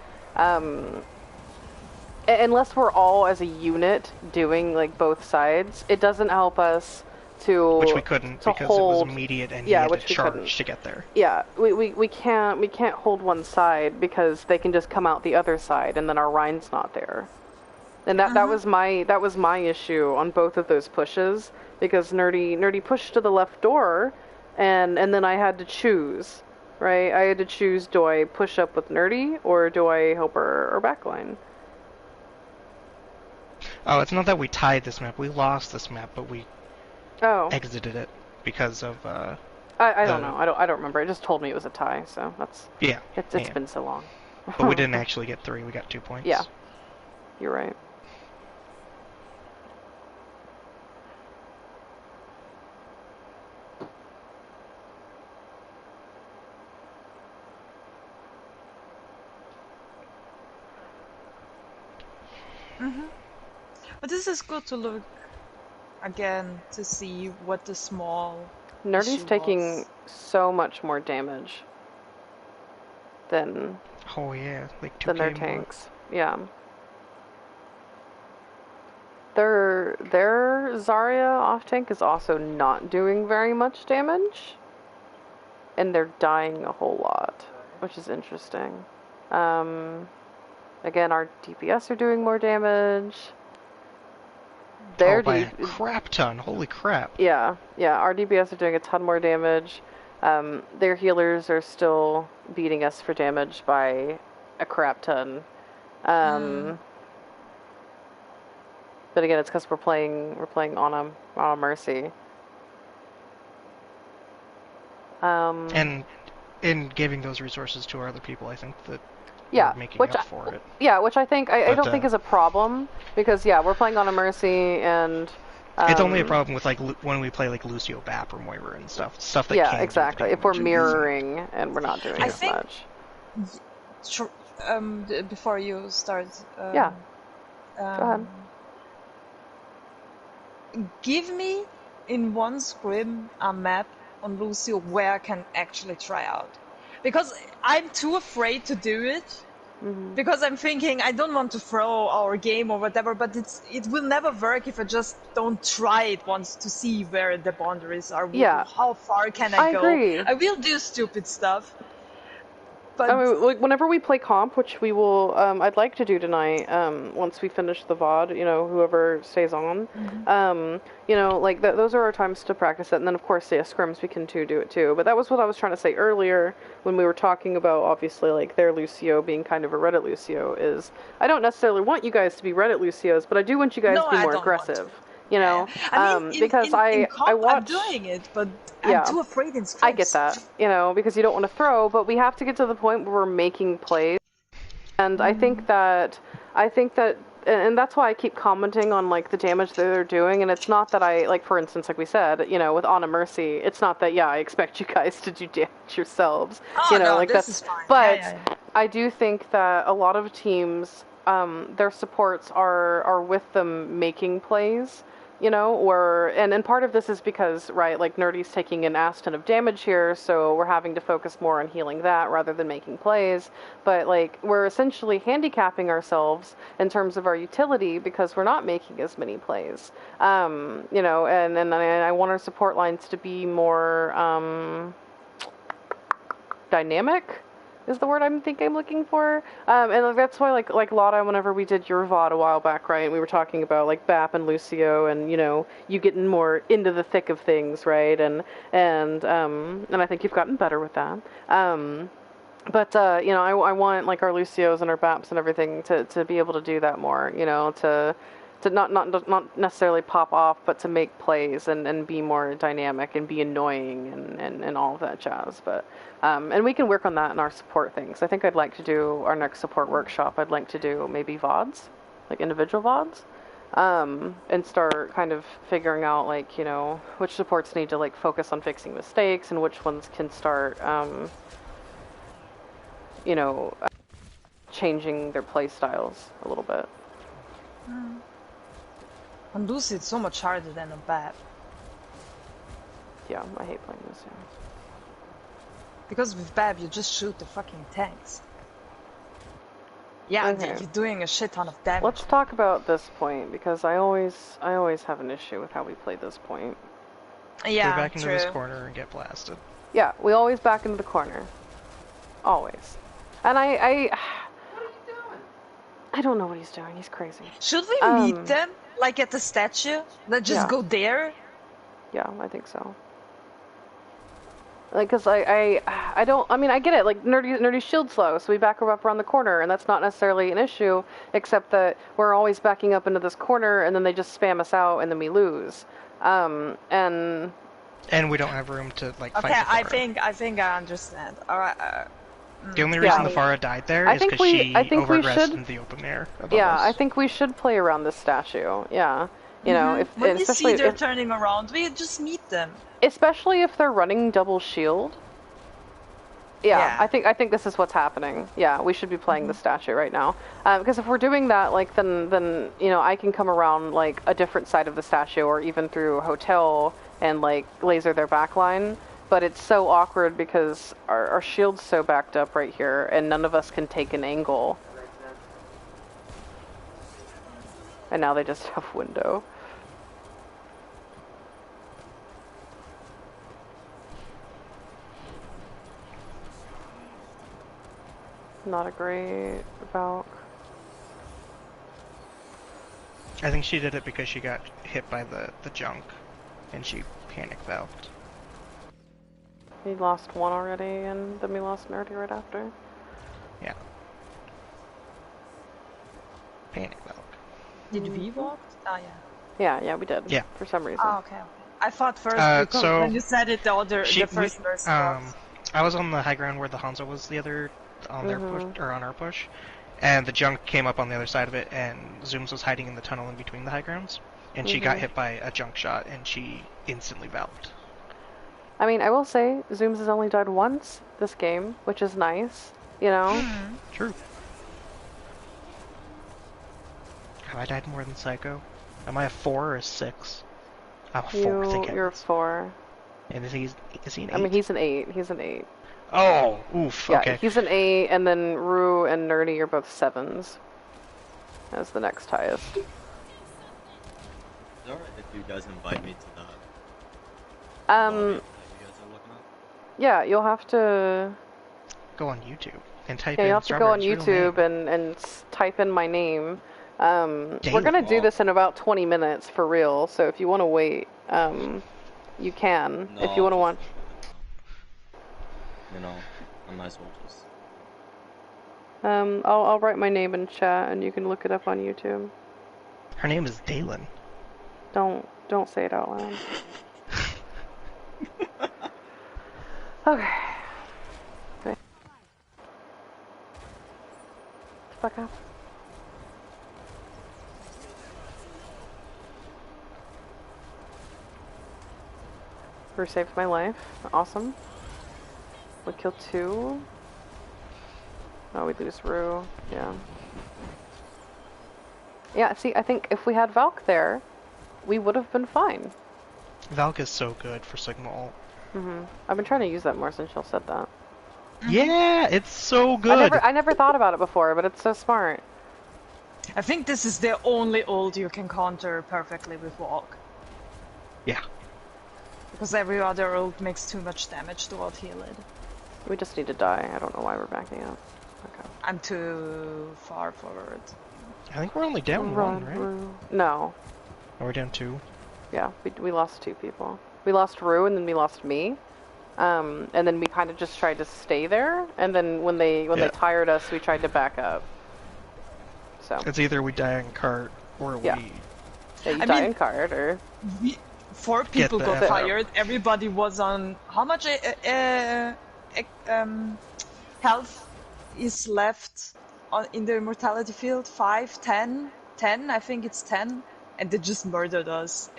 S1: unless we're all as a unit doing like both sides, it doesn't help us to
S2: Which we couldn't
S1: to
S2: because
S1: hold,
S2: it was immediate and
S1: yeah,
S2: he had
S1: which
S2: to
S1: we couldn't.
S2: charge to get there.
S1: Yeah, we can't hold one side because they can just come out the other side and then our Rhine's not there. And that was my issue on both of those pushes, because Nerdy pushed to the left door and then I had to choose, right? I had to choose, do I push up with Nerdy or do I help our backline?
S2: Oh, it's not that we tied this map. We lost this map, but we
S1: Oh.
S2: exited it because of
S1: I don't know. I don't remember. It just told me it was a tie, so that's
S2: yeah.
S1: it's
S2: yeah.
S1: been so long.
S2: But we didn't actually get 3. We got 2 points.
S1: Yeah. You're right.
S3: But this is good to look again to see what the small
S1: Nerdy's
S3: issue
S1: taking
S3: was.
S1: so much more damage than
S2: Oh yeah, like 2k
S1: their
S2: more.
S1: tanks. Yeah. Their Zarya off tank is also not doing very much damage, and they're dying a whole lot, which is interesting. Again, our DPS are doing more damage. Their
S2: by a crap ton. Holy crap.
S1: Yeah, our DPS are doing a ton more damage. Their healers are still beating us for damage by a crap ton. But again, it's because we're playing on a Mercy.
S2: And in giving those resources to our other people, I think that
S1: yeah,
S2: we're making
S1: which
S2: up for it.
S1: Yeah, which I think I
S2: But,
S1: don't think is a problem, because yeah, we're playing on a Mercy and
S2: It's only a problem with like when we play like Lucio Bap or Moira and stuff that
S1: yeah,
S2: can do
S1: exactly.
S2: the
S1: If we're
S2: damage.
S1: mirroring and we're not doing
S3: I
S1: as
S3: think-
S1: much.
S3: Before you start.
S1: Yeah. Go ahead.
S3: Give me in one scrim a map on Lucio where I can actually try out. Because I'm too afraid to do it. Because I'm thinking I don't want to throw our game or whatever, but it will never work if I just don't try it once to see where the boundaries are.
S1: Yeah.
S3: How far can I go?
S1: agree.
S3: I will do stupid stuff. But
S1: I mean, like, whenever we play comp, which we will, I'd like to do tonight, once we finish the VOD, you know, whoever stays on, you know, like, those are our times to practice it, and then, of course, yeah, scrims, we can do it too, but that was what I was trying to say earlier, when we were talking about, obviously, like, their Lucio being kind of a Reddit Lucio, is, I don't necessarily want you guys to be Reddit Lucios, but I do want you guys
S3: No,
S1: to be
S3: I
S1: more
S3: don't want
S1: aggressive, you know,
S3: I mean,
S1: because
S3: in
S1: I
S3: comp,
S1: watch...
S3: I'm doing it, but
S1: Yeah.
S3: I'm too afraid in scrims.
S1: I get that, you know, because you don't want to throw, but we have to get to the point where we're making plays. And I think that and that's why I keep commenting on like the damage that they're doing, and it's not that I like, for instance, like we said, you know, with Ana Mercy, it's not that I expect you guys to do damage yourselves,
S3: Oh
S1: you know,
S3: no,
S1: like
S3: this
S1: that's,
S3: is fine.
S1: but
S3: Yeah.
S1: I do think that a lot of teams, their supports are with them making plays, you know, or and part of this is because, right, like Nerdy's taking an ass ton of damage here, so we're having to focus more on healing that rather than making plays. But like we're essentially handicapping ourselves in terms of our utility because we're not making as many plays. You know, and I want our support lines to be more dynamic is the word I'm looking for. And that's why like Lotta, whenever we did your VOD a while back, right, we were talking about like Bap and Lucio and, you know, you getting more into the thick of things, right? And I think you've gotten better with that. But you know, I want like our Lucios and our Baps and everything to be able to do that more, you know, to not necessarily pop off, but to make plays and be more dynamic and be annoying and all of that jazz. But and we can work on that in our support things. I think I'd like to do our next support workshop. I'd like to do maybe VODs, like individual VODs, and start kind of figuring out like, you know, which supports need to like focus on fixing mistakes and which ones can start, you know, changing their play styles a little bit.
S3: On Lucy, it's so much harder than a Bap.
S1: Yeah, I hate playing this. Yeah.
S3: Because with Bab, you just shoot the fucking tanks. Yeah,
S1: Okay.
S3: you're doing a shit ton of damage.
S1: Let's talk about this point because I always have an issue with how we play this point.
S3: Yeah,
S2: Go back into
S3: true.
S2: this corner and get blasted.
S1: Yeah, we always back into the corner. Always. And I what are you doing? I don't know what he's doing. He's crazy.
S3: Should we meet them, like at the statue? Then just
S1: Yeah.
S3: go there?
S1: Yeah, I think so. Like, cause I don't. I mean, I get it. Like, nerdy shield slow, so we back her up around the corner, and that's not necessarily an issue, except that we're always backing up into this corner, and then they just spam us out, and then we lose. And
S2: And we don't have room to like
S3: Okay,
S2: fight the
S3: I
S2: Pharah.
S3: think I understand. Alright,
S2: The only reason
S1: Yeah.
S2: the Pharah died there
S1: I
S2: is
S1: think
S2: because she
S1: I think we
S2: overaggressed
S1: should-
S2: in the open air. above
S1: yeah,
S2: us.
S1: I think we should play around this statue. Yeah, you know, if
S3: when
S1: and
S3: we
S1: especially
S3: see they're
S1: if,
S3: turning around, we just meet them.
S1: especially if they're running double shield. Yeah,
S3: Yeah.
S1: I think this is what's happening. Yeah, we should be playing the statue right now. Because if we're doing that, like, then you know, I can come around like a different side of the statue, or even through a hotel and like laser their backline. But it's so awkward because our shield's so backed up right here, and none of us can take an angle. And now they just have window. Not a great Valk.
S2: I think she did it because she got hit by the junk, and she panic valved.
S1: We lost one already, and then we lost Nerdy right after.
S2: Yeah. Panic valve.
S3: Did we walk? Oh
S1: Yeah, we did.
S2: Yeah.
S1: For some reason.
S3: yeah. Oh, okay. I thought first because
S2: so
S3: when you said it, the first person walked.
S2: I was on the high ground where the Hanzo was the other on their push or on our push, and the junk came up on the other side of it, and Zooms was hiding in the tunnel in between the high grounds, and she got hit by a junk shot, and she instantly valved.
S1: I mean, I will say, Zooms has only died once this game, which is nice, you know?
S2: True. Have I died more than Psycho? Am I a 4 or a 6? I'm a 4, I think.
S1: You're 4.
S2: And is he an 8?
S1: I mean, he's an 8. He's an 8.
S2: Oh, oof,
S1: Yeah,
S2: okay.
S1: he's an 8, and then Rue and Nerdy are both 7s. As the next highest.
S5: Is it alright if you guys invite me to that? You guys are looking at?
S1: Yeah, you'll have to...
S2: Go on YouTube and type
S1: Yeah,
S2: in
S1: you'll have to go on
S2: Strawberry's real
S1: YouTube
S2: name.
S1: and type in my name. We're gonna do this in about 20 minutes for real, so if you want to wait, you can.
S5: No,
S1: if you want to watch.
S5: You know, I might as well just...
S1: I'll write my name in chat and you can look it up on YouTube.
S2: Her name is Dalen.
S1: Don't say it out loud. Okay. Fuck up. Rue saved my life. Awesome. We kill 2. Oh, we lose Rue. Yeah. Yeah, see, I think if we had Valk there, we would have been fine.
S2: Valk is so good for Sigma ult.
S1: I've been trying to use that more since y'all said that.
S2: Yeah, it's so good.
S1: I never thought about it before, but it's so smart.
S3: I think this is the only ult you can counter perfectly with Walk.
S2: Yeah.
S3: Because every other ult makes too much damage to out-heal it.
S1: We just need to die. I don't know why we're backing up. Okay.
S3: I'm too far forward.
S2: I think we're only down 1, right?
S1: Rue. No.
S2: Oh, we're down 2.
S1: Yeah, we lost 2 people. We lost Rue and then we lost me. And then we kind of just tried to stay there. And then when they tired us, we tried to back up. So.
S2: It's either we die in cart or
S1: Yeah, you die in cart or...
S3: 4 people got tired. Everybody was on... How much health is left in the immortality field? 5, 10? 10? I think it's 10. And they just murdered us.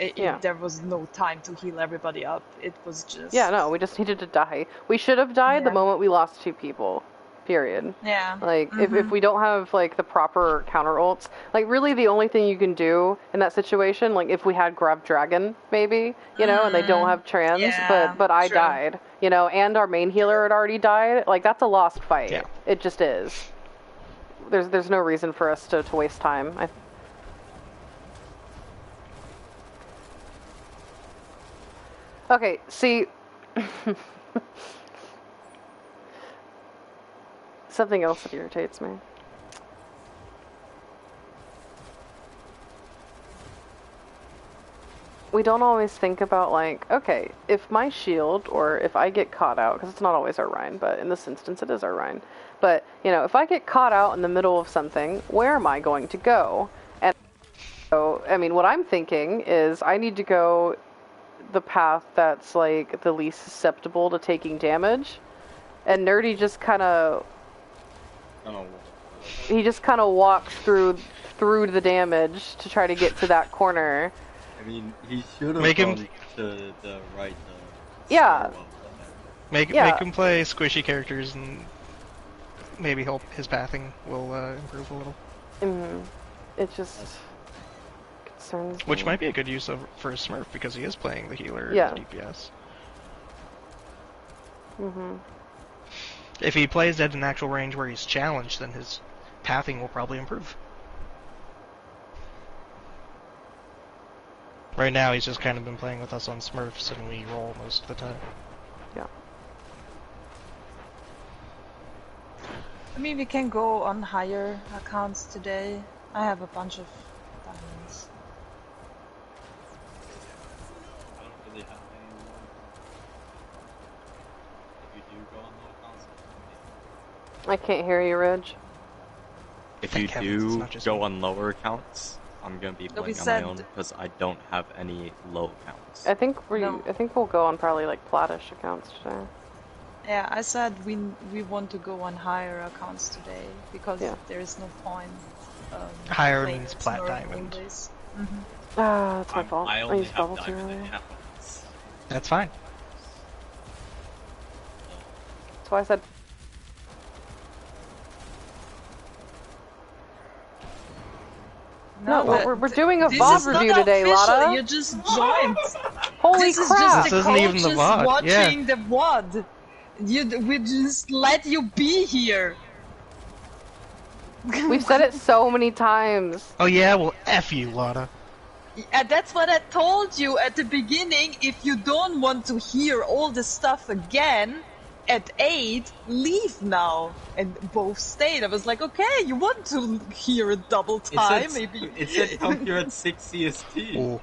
S3: There was no time to heal everybody up. It was just...
S1: Yeah, no, we just needed to die. We should have died the moment we lost 2 people. Period.
S3: Yeah.
S1: Like, if we don't have, like, the proper counter ults, like, really the only thing you can do in that situation, like, if we had Grab Dragon, maybe, you know, and they don't have trans, but I died, you know, and our main healer had already died, like, that's a lost fight.
S2: Yeah.
S1: It just is. There's no reason for us to waste time. Okay, see... Something else that irritates me. We don't always think about, like, okay, if my shield, or if I get caught out, because it's not always our Rein, but in this instance it is our Rein, but, you know, if I get caught out in the middle of something, where am I going to go? And so, I mean, what I'm thinking is I need to go the path that's, like, the least susceptible to taking damage, and Nerdy just kind of... He just kind of walks through the damage to try to get to that corner.
S5: I mean, he should have gone to the right.
S1: Yeah.
S2: Make him play squishy characters, and maybe his pathing will improve a little.
S1: It just concerns me.
S2: Which might be a good use for a Smurf because he is playing the healer
S1: Yeah.
S2: and DPS. If he plays at an actual range where he's challenged, then his pathing will probably improve. Right now, he's just kind of been playing with us on Smurfs, and we roll most of the time.
S1: Yeah.
S3: I mean, we can go on higher accounts today. I have a bunch of diamonds.
S5: I don't really have any more. If you do go on low accounts,
S1: I can't hear you, Ridge.
S5: if you do go on lower accounts, I'm gonna be playing on my own because I don't have any low accounts.
S1: I think we'll go on probably like platish accounts today.
S3: Yeah, I said we want to go on higher accounts today because there is no point.
S2: Higher means plat diamond.
S1: Ah, that's my fault.
S5: I only
S1: used
S5: have
S1: bubble too
S5: diamond
S1: early.
S5: and emeralds.
S2: That's fine.
S1: That's why I said. No, we're doing a VOD review today, Lotta.
S3: You just joined.
S1: Holy crap!
S2: This isn't even the VOD.
S3: Watching the VOD. We just let you be here.
S1: We've said it so many times.
S2: Oh yeah, well F you, Lotta.
S3: And that's what I told you at the beginning. If you don't want to hear all the stuff again at 8, leave now. And both stayed. I was like, okay, you want to hear it double time, maybe.
S5: It said come here at 6 CST.
S2: Ooh.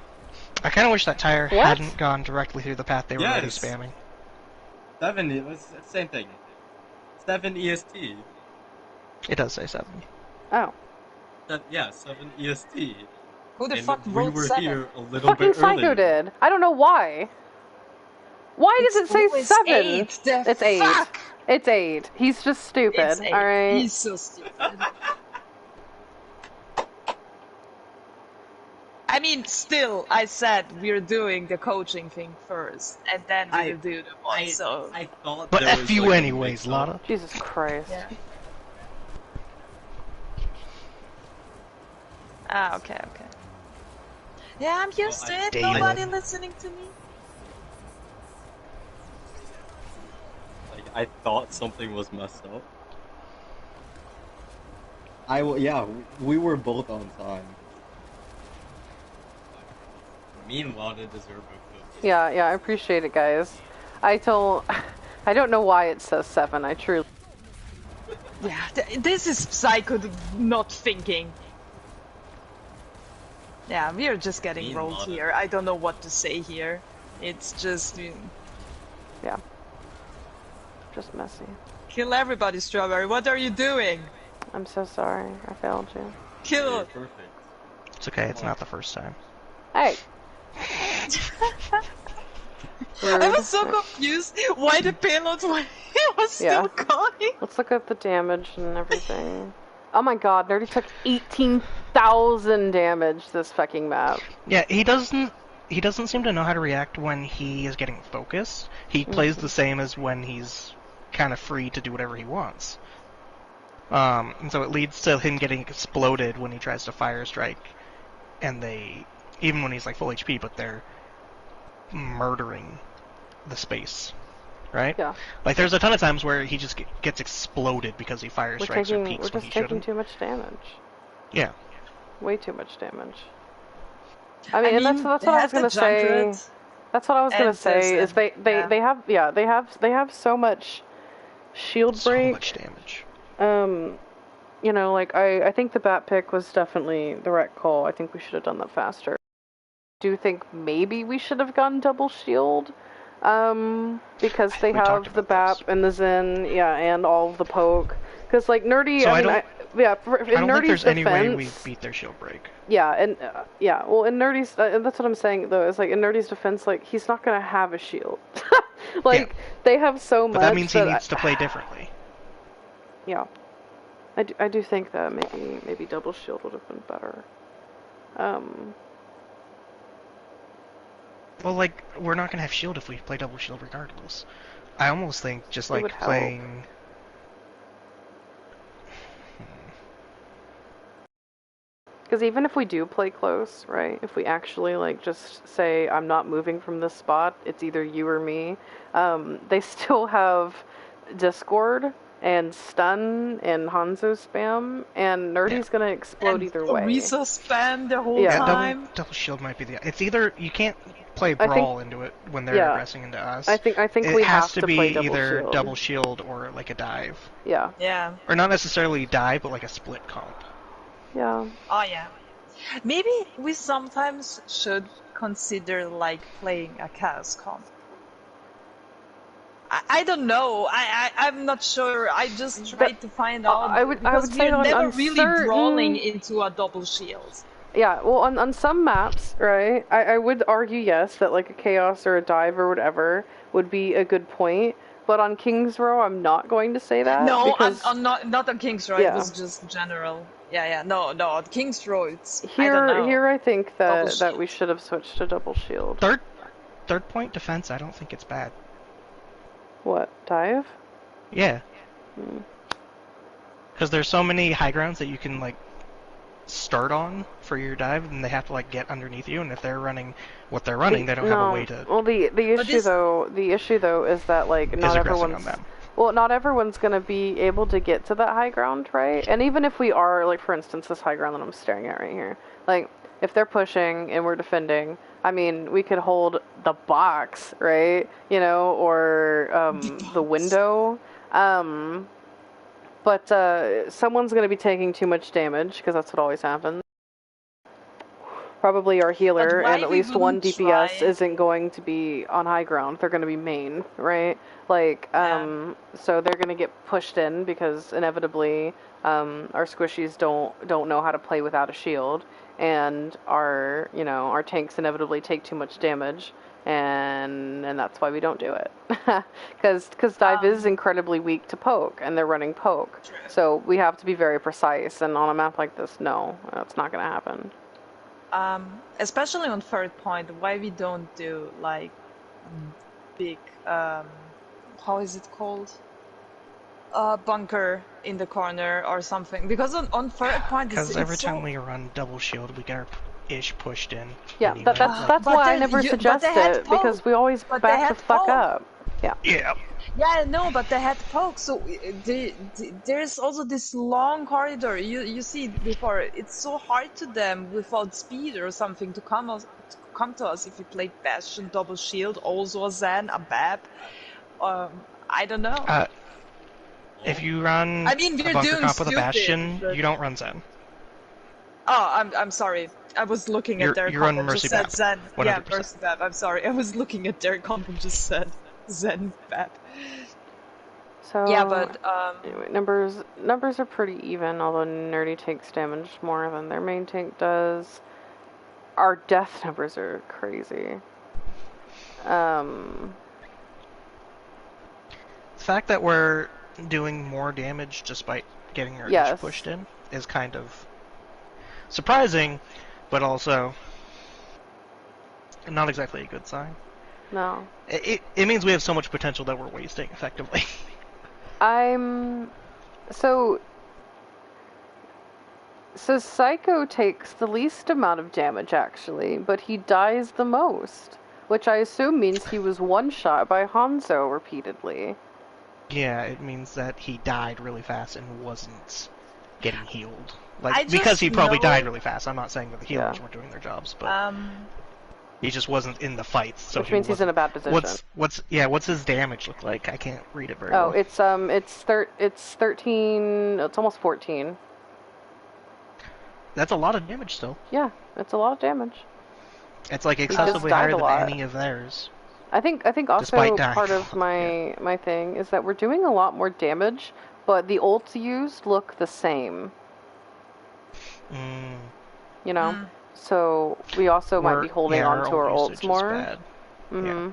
S2: I kind of wish that tire hadn't gone directly through the path they were already spamming.
S5: 7, it was the same thing. 7 EST.
S2: It does say 7.
S1: Oh.
S5: Yeah, 7 EST.
S3: Who the
S5: And
S3: fuck
S5: we
S3: wrote
S5: were
S3: 7?
S5: here a little
S1: Fucking
S5: bit
S1: Psycho
S5: earlier.
S1: did. I don't know why. Why does it say 7?
S3: 8.
S1: It's 8.
S3: Fuck?
S1: It's 8. He's just stupid.
S3: It's 8.
S1: Alright.
S3: He's so stupid. I mean, still, I said we're doing the coaching thing first, and then we'll do the one, so...
S5: I thought
S2: But
S5: there
S2: F
S5: was,
S2: you
S5: like,
S2: anyways, Lotta.
S1: Jesus Christ.
S3: Yeah. Ah, okay. Yeah, I'm used to it. Nobody listening to me.
S5: Like, I thought something was messed up. Yeah, we were both on time. Meanwhile, they deserve a
S1: Yeah, I appreciate it, guys. I don't know why it says 7. I truly.
S3: Yeah, this is Psycho not thinking. Yeah, we are just getting rolled here. I don't know what to say here. It's just...
S1: Yeah. Just messy.
S3: Kill everybody, Strawberry. What are you doing?
S1: I'm so sorry. I failed you.
S3: Kill it.
S5: Perfect.
S2: It's okay, it's not the first time.
S1: Hey!
S3: I was so confused why the payload was still going.
S1: Let's look at the damage and everything. Oh my god, Nerdy took 18,000 damage this fucking map.
S2: Yeah, he doesn't seem to know how to react when he is getting focused. He plays the same as when he's kind of free to do whatever he wants. And so it leads to him getting exploded when he tries to fire strike, and even when he's like full HP, but they're murdering the space, right?
S1: Yeah.
S2: Like there's a ton of times where he just gets exploded because he fire strikes or peeks when he shouldn't.
S1: We're just taking too much damage.
S2: Yeah.
S1: Way too much damage. I mean, and that's what I was gonna say. That's what I was gonna say. Is they have so much shield break.
S2: So much damage.
S1: You know, like I think the bat pick was definitely the right call. I think we should have done that faster. I do think maybe we should have gone double shield. Because they have the BAP and the Zen, and all of the poke. Because like Nerdy,
S2: so
S1: I don't
S2: think there's any way we beat their shield break.
S1: Yeah, and well, in Nerdy's, that's what I'm saying though. Is like in Nerdy's defense, like he's not gonna have a shield. They have so much.
S2: But that means he needs to play differently.
S1: Yeah, I do think that maybe double shield would have been better.
S2: Well, like, we're not gonna have shield if we play double shield regardless. I almost think just like playing...
S1: Because even if we do play close, right, if we actually like just say, I'm not moving from this spot, it's either you or me, they still have Discord and stun and Hanzo spam, and Nerdy's gonna explode either way.
S3: Riso spam the whole time.
S2: Double shield might be the... It's either... You can't play Brawl into it when they're aggressing into us.
S1: I think
S2: it
S1: we
S2: has
S1: have
S2: to
S1: play
S2: be either double shield or like a dive.
S1: Yeah.
S3: Yeah.
S2: Or not necessarily dive, but like a split comp.
S1: Yeah.
S3: Oh yeah. Maybe we sometimes should consider like playing a chaos comp. I don't know. I'm not sure. I just tried to find out.
S1: I would say
S3: we're never
S1: on
S3: really
S1: certain...
S3: brawling into a double shield.
S1: Yeah, well, on some maps, right, I would argue, yes, that like a chaos or a dive or whatever would be a good point, but on King's Row, I'm not going to say that.
S3: No,
S1: because...
S3: I'm not on King's Row, it was just general. No, on King's Row, it's, I don't know.
S1: Here I think that we should have switched to double shield.
S2: Third point defense, I don't think it's bad.
S1: What, dive?
S2: Yeah. Because there's so many high grounds that you can, like, start on for your dive, and they have to like get underneath you, and if they're running what they're running, they don't have a way to...
S1: Well, the issue though is that like not everyone's gonna be able to get to that high ground, right? And even if we are, like for instance this high ground that I'm staring at right here, like if they're pushing and we're defending, I mean we could hold the box, right? You know, or the window. But someone's going to be taking too much damage, because that's what always happens. Probably our healer, and at least one DPS isn't going to be on high ground. They're going to be main, right? Like, so they're going to get pushed in, because inevitably our squishies don't know how to play without a shield, and our tanks inevitably take too much damage. And that's why we don't do it, because dive is incredibly weak to poke, and they're running poke, so we have to be very precise. And on a map like this, no, that's not going to happen.
S3: especially on third point, why we don't do like big, how is it called? Bunker in the corner or something. Because on third point,
S2: because every time we run double shield, we get our ish pushed in.
S1: Yeah,
S2: anyway.
S1: that's why I never suggest it, because we always back the fuck up. Yeah.
S2: Yeah.
S3: Yeah, I know, but they had pokes, so there's also this long corridor. You see before, it's so hard to them without speed or something to come to us if we played Bastion, double shield, also a Zen, a Bab. I don't know.
S2: If you run
S3: I mean,
S2: a bunker comp with a Bastion, you don't run Zen.
S3: Oh, I'm sorry. I was looking at their comp and just said Zen. 100%. Yeah, Mercy Bab. I'm sorry. I was looking at their comp and just said Zen Bab.
S1: So
S3: yeah, but
S1: anyway, numbers are pretty even, although Nerdy takes damage more than their main tank does. Our death numbers are crazy. The
S2: fact that we're doing more damage despite getting our edge pushed in is kind of surprising, but also not exactly a good sign.
S1: No.
S2: It means we have so much potential that we're wasting effectively.
S1: So Psycho takes the least amount of damage actually, but he dies the most, which I assume means he was one-shot by Hanzo repeatedly.
S2: Yeah, it means that he died really fast and wasn't getting healed. Like, because he probably died really fast. I'm not saying that the healers weren't doing their jobs, but he just wasn't in the fights. So
S1: which means he's in a bad position.
S2: What's his damage look like? I can't read it very well.
S1: Oh, it's 13. It's almost 14.
S2: That's a lot of damage still.
S1: Yeah, it's a lot of damage.
S2: It's like excessively higher than any of theirs.
S1: I think also part of my thing is that we're doing a lot more damage, but the ults used look the same. You know? So we also might be holding on to our ults more.
S2: Mm-hmm. Yeah.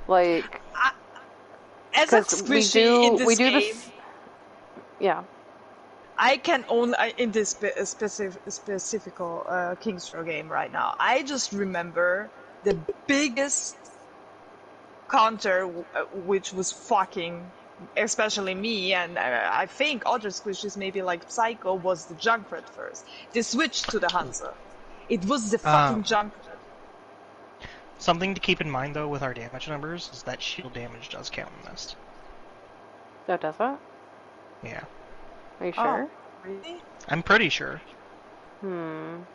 S1: Like,
S3: as a squishy in this game,
S1: this. Yeah.
S3: I can only in this specific Kingsrow game right now. I just remember the biggest counter, which was fucking, especially me, and I think other squishes, maybe like Psycho, was the Junkrat first. They switched to the Hanzo. It was the fucking Junkrat.
S2: Something to keep in mind, though, with our damage numbers, is that shield damage does count in this.
S1: Oh, does it?
S2: Yeah.
S1: Are you sure?
S3: Oh, really?
S2: I'm pretty sure.
S1: I don't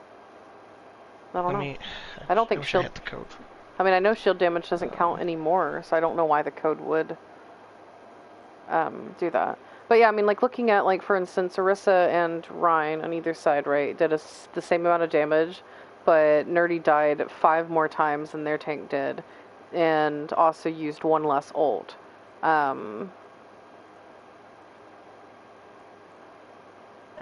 S1: know. I don't think shield.
S2: I hit the code.
S1: I mean, I know shield damage doesn't count anymore, so I don't know why the code would do that. But yeah, I mean, like looking at, like, for instance, Orisa and Rein on either side, right, did the same amount of damage, but Nerdy died 5 more times than their tank did, and also used 1 less ult.
S3: I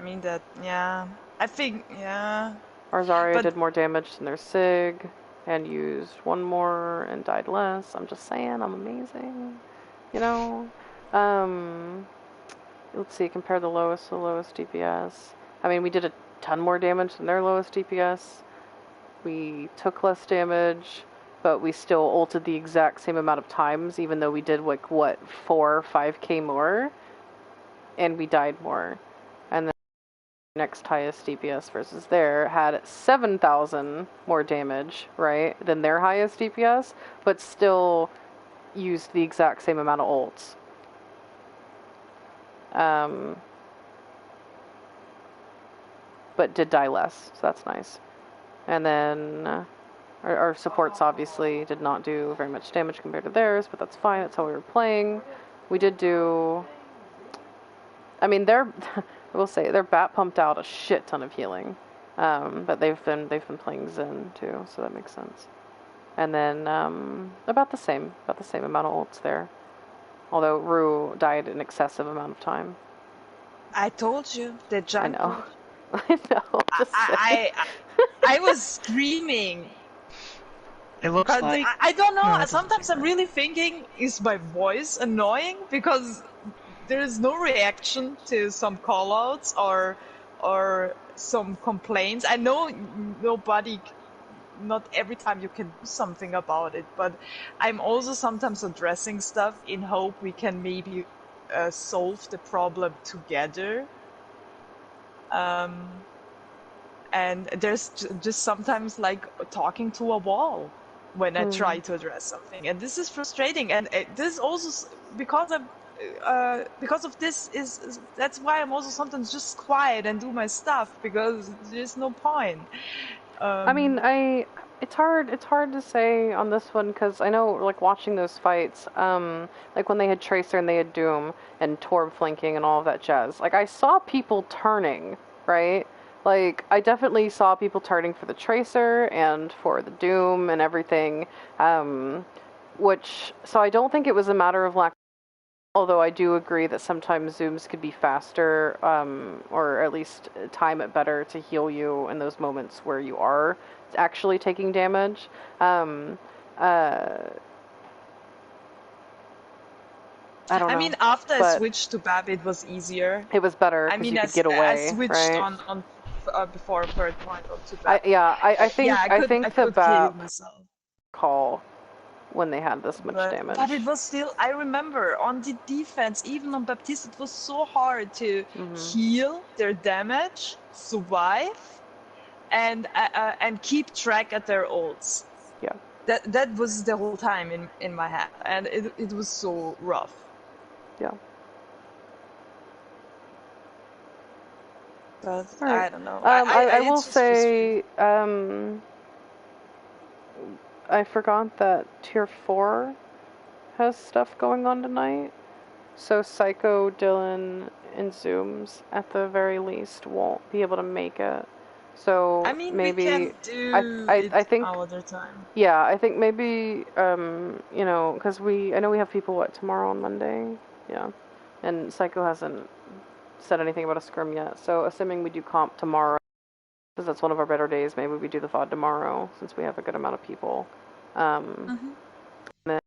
S3: mean that, yeah. I think, yeah.
S1: Our Zarya did more damage than their Sig, and used 1 more and died less. I'm just saying, I'm amazing. You know? Let's see, compare the lowest to the lowest DPS. I mean, we did a ton more damage than their lowest DPS. We took less damage, but we still ulted the exact same amount of times, even though we did, like, what, 4 or 5k more? And we died more. And then next highest DPS versus there had 7,000 more damage, right, than their highest DPS, but still used the exact same amount of ults. But did die less, so that's nice. And then our supports obviously did not do very much damage compared to theirs, but that's fine, that's how we were playing. We did do... I mean, I will say, their bat pumped out a shit ton of healing. But they've been playing Zen too, so that makes sense. And then about the same amount of ults there. Although Rue died an excessive amount of time.
S3: I told you the junk.
S1: I know. I know.
S3: I was screaming.
S2: It looks like
S3: I don't know. No, sometimes I'm really thinking, is my voice annoying? Because there is no reaction to some callouts or or some complaints. I know not every time you can do something about it, but I'm also sometimes addressing stuff in hope we can maybe solve the problem together. And there's just sometimes like talking to a wall when I try to address something, and this is frustrating. And this also because of this is that's why I'm also sometimes just quiet and do my stuff, because there's no point.
S1: I mean, it's hard to say on this one, because I know, like, watching those fights, like when they had Tracer and they had Doom and Torb flanking and all of that jazz, like, I saw people turning, right? Like, I definitely saw people turning for the Tracer and for the Doom and everything, so I don't think it was a matter of lack. Although I do agree that sometimes zooms could be faster, or at least time it better to heal you in those moments where you are actually taking damage. I don't know.
S3: I mean, after I switched to Bab, it was easier.
S1: It was better because you could get away.
S3: I switched
S1: right?
S3: on before third point to Bab.
S1: I think the Bab
S3: myself.
S1: call when they had this much damage.
S3: But it was still, I remember, on the defense, even on Baptiste, it was so hard to heal their damage, survive, and keep track at their ults.
S1: Yeah.
S3: That was the whole time in my head, and it was so rough.
S1: Yeah.
S3: But right. I don't know.
S1: I will say, I forgot that Tier 4 has stuff going on tonight. So Psycho, Dylan, and Zooms, at the very least, won't be able to make it. So
S3: I mean,
S1: maybe
S3: we can do I think other time.
S1: Yeah, I think maybe you know, because I know we have people tomorrow on Monday. Yeah, and Psycho hasn't said anything about a scrim yet. So assuming we do comp tomorrow, because that's one of our better days, maybe we do the VOD tomorrow since we have a good amount of people. And then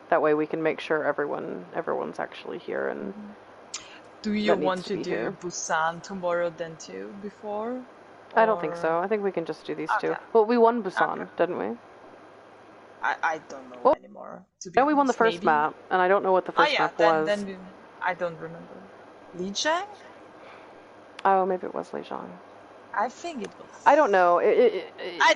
S1: that way we can make sure everyone's actually here. And
S3: do you want to do Busan tomorrow then too before?
S1: I don't think so. I think we can just do these two. Well, we won Busan, didn't we?
S3: I don't know anymore.
S1: Yeah, we won the first map, and I don't know what the first map was.
S3: I don't remember. Lijiang?
S1: Oh, maybe it was Lijiang.
S3: I think it was.
S1: I don't know.
S3: I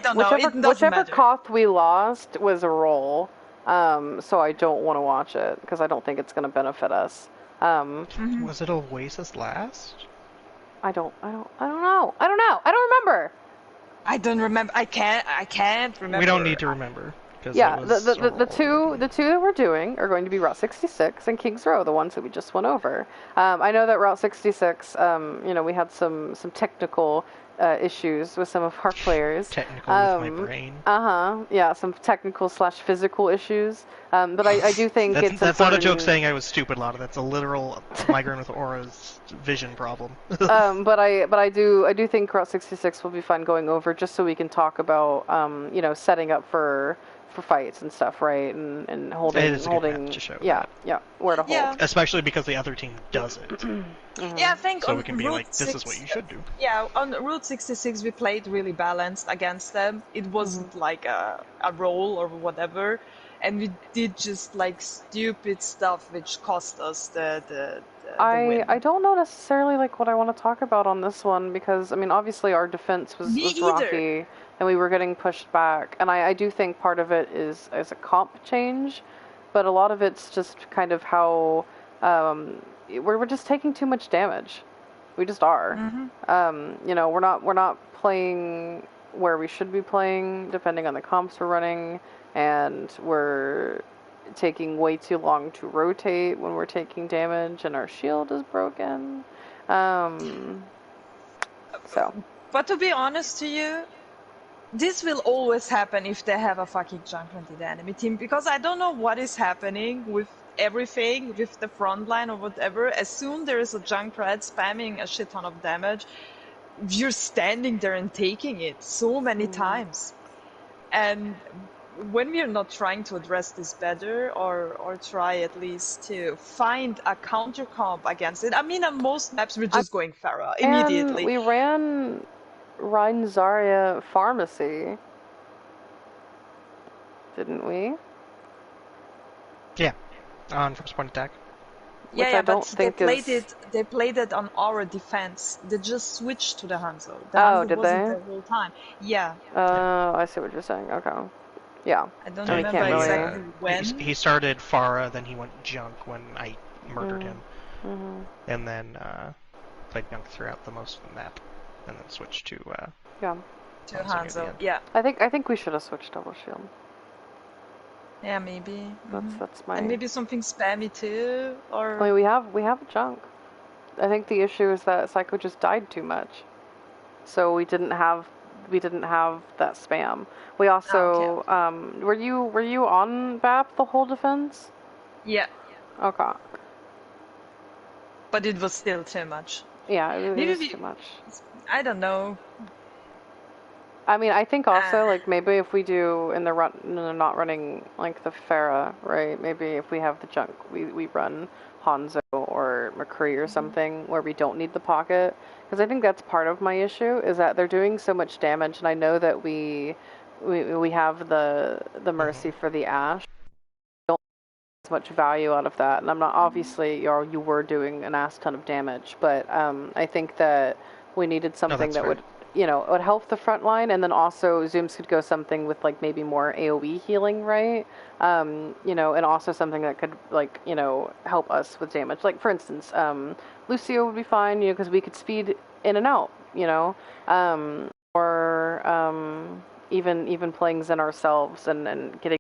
S3: don't know.
S1: Whichever Koth we lost was a roll, so I don't want to watch it because I don't think it's going to benefit us.
S2: Was it Oasis last?
S1: I don't know. I don't remember.
S3: I don't remember. I can't remember.
S2: We don't need to remember.
S1: Yeah, the two that we're doing are going to be Route 66 and Kings Row, the ones that we just went over. I know that Route 66, you know, we had some technical issues with some of our players.
S2: Technical with my brain.
S1: Yeah, some technical / physical issues. But I do think
S2: that's not a joke saying I was stupid, Lotta. That's a literal migraine with Aura's vision problem.
S1: But I do think Route 66 will be fun going over, just so we can talk about you know, setting up for fights and stuff, right? And holding where to hold.
S2: Especially because the other team does it.
S3: Yeah, I think
S2: so we can be like, this is what you should do.
S3: Yeah, on Route 66 we played really balanced against them. It wasn't like a roll or whatever, and we did just like stupid stuff which cost us the win.
S1: I don't know necessarily like what I want to talk about on this one, because I mean, obviously our defense was rocky and we were getting pushed back, and I do think part of it is a comp change, but a lot of it's just kind of how we're just taking too much damage. We just are. You know, we're not playing where we should be playing depending on the comps we're running, and we're taking way too long to rotate when we're taking damage, and our shield is broken. So.
S3: But to be honest to you, this will always happen if they have a fucking Junkrat in the enemy team, because I don't know what is happening with everything, with the front line or whatever. As soon there is a Junkrat spamming a shit ton of damage, you're standing there and taking it so many times. And when we are not trying to address this better, or try at least to find a counter comp against it. I mean, on most maps we're just going Pharah immediately.
S1: And we ran Rein Zarya Pharmacy, didn't we?
S2: Yeah, on first point attack.
S1: Which
S3: Yeah,
S1: I don't
S3: but
S1: think
S3: they played it on our defense. They just switched to the Hanzo. The
S1: Oh,
S3: Hanzo
S1: did
S3: wasn't
S1: they?
S3: the whole time. Yeah.
S1: I see what you're saying. Okay. Yeah.
S3: I don't
S1: And we
S3: remember
S1: can't really-
S3: exactly when.
S2: He started Pharah, then he went Junk when I murdered him,
S1: Mm-hmm.
S2: and then played Junk throughout the most of the map, and then switched to
S1: Yeah.
S3: To
S2: Hanzo near the
S3: Hanzo.
S2: end.
S3: Yeah.
S1: I think we should have switched double shield.
S3: Yeah, maybe.
S1: That's my.
S3: And maybe something spammy too, or.
S1: I mean, we have Junk. I think the issue is that Psycho just died too much, so we didn't have that spam. We also were you on BAP the whole defense?
S3: Yeah.
S1: Okay.
S3: But it was still too much.
S1: Yeah, it
S3: Maybe
S1: was too much.
S3: I don't know.
S1: I mean, I think also like maybe if we do in the run, not running like the Pharah, right? Maybe if we have the Junk, we run Hanzo or McCree or something where we don't need the pocket, because I think that's part of my issue is that they're doing so much damage, and I know that we have the Mercy for the Ashe. Don't get as much value out of that, and I'm not obviously you were doing an ass ton of damage, but I think that we needed something that would. It would help the front line, and then also Zooms could go something with like maybe more AoE healing, right? And also something that could like, help us with damage. Like for instance, Lucio would be fine, because we could speed in and out, or even playing Zen ourselves and getting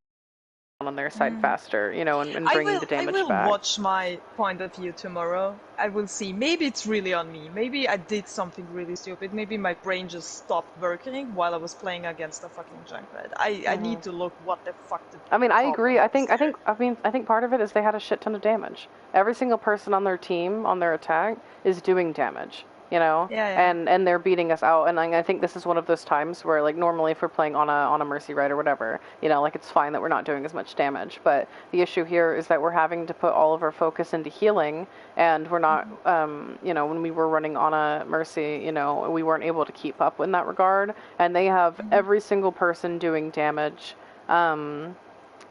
S1: on their side faster, and bringing the damage back.
S3: I will watch my point of view tomorrow. I will see. Maybe it's really on me. Maybe I did something really stupid. Maybe my brain just stopped working while I was playing against a fucking Junkrat. I need to look what the fuck.
S1: I agree. I think part of it is they had a shit ton of damage. Every single person on their team on their attack is doing damage.
S3: Yeah.
S1: And they're beating us out, and I think this is one of those times where, like, normally if we're playing on a Mercy right or whatever, like, it's fine that we're not doing as much damage, but the issue here is that we're having to put all of our focus into healing, and we're not, when we were running on a Mercy, we weren't able to keep up in that regard, and they have every single person doing damage,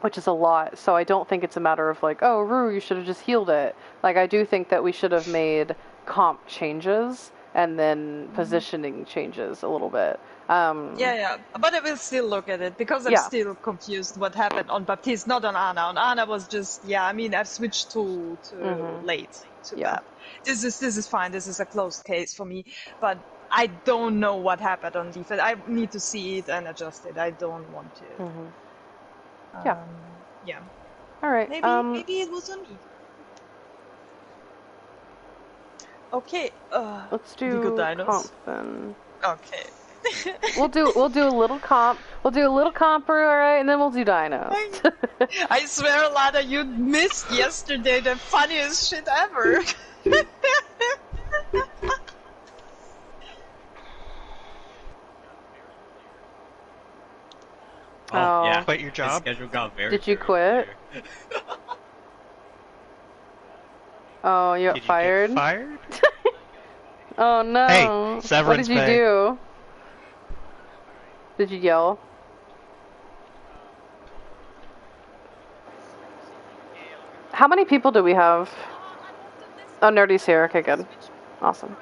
S1: which is a lot, so I don't think it's a matter of, like, oh, Rue, you should have just healed it. Like, I do think that we should have made comp changes and then positioning changes a little bit.
S3: Yeah, but I will still look at it because I'm still confused what happened on Baptiste, not on Ana. On Ana was just, I've switched to late to Bap. This is fine. This is a closed case for me, but I don't know what happened on defense. I need to see it and adjust it. I don't want to. Yeah.
S1: All right.
S3: Maybe it was on me. Okay.
S1: Let's do comp then.
S3: Okay.
S1: we'll do a little comp. We'll do a little comp, all right, and then we'll do dinos.
S3: I swear, Lana, you missed yesterday the funniest shit ever.
S5: Oh yeah,
S2: quit your job.
S5: My schedule got very.
S1: Did you quit? Oh, you got fired?
S2: Get fired?
S1: Oh no.
S2: Hey, severance
S1: What did you do? Did you yell? How many people do we have? Oh, Nerdy's here. Okay, good. Awesome.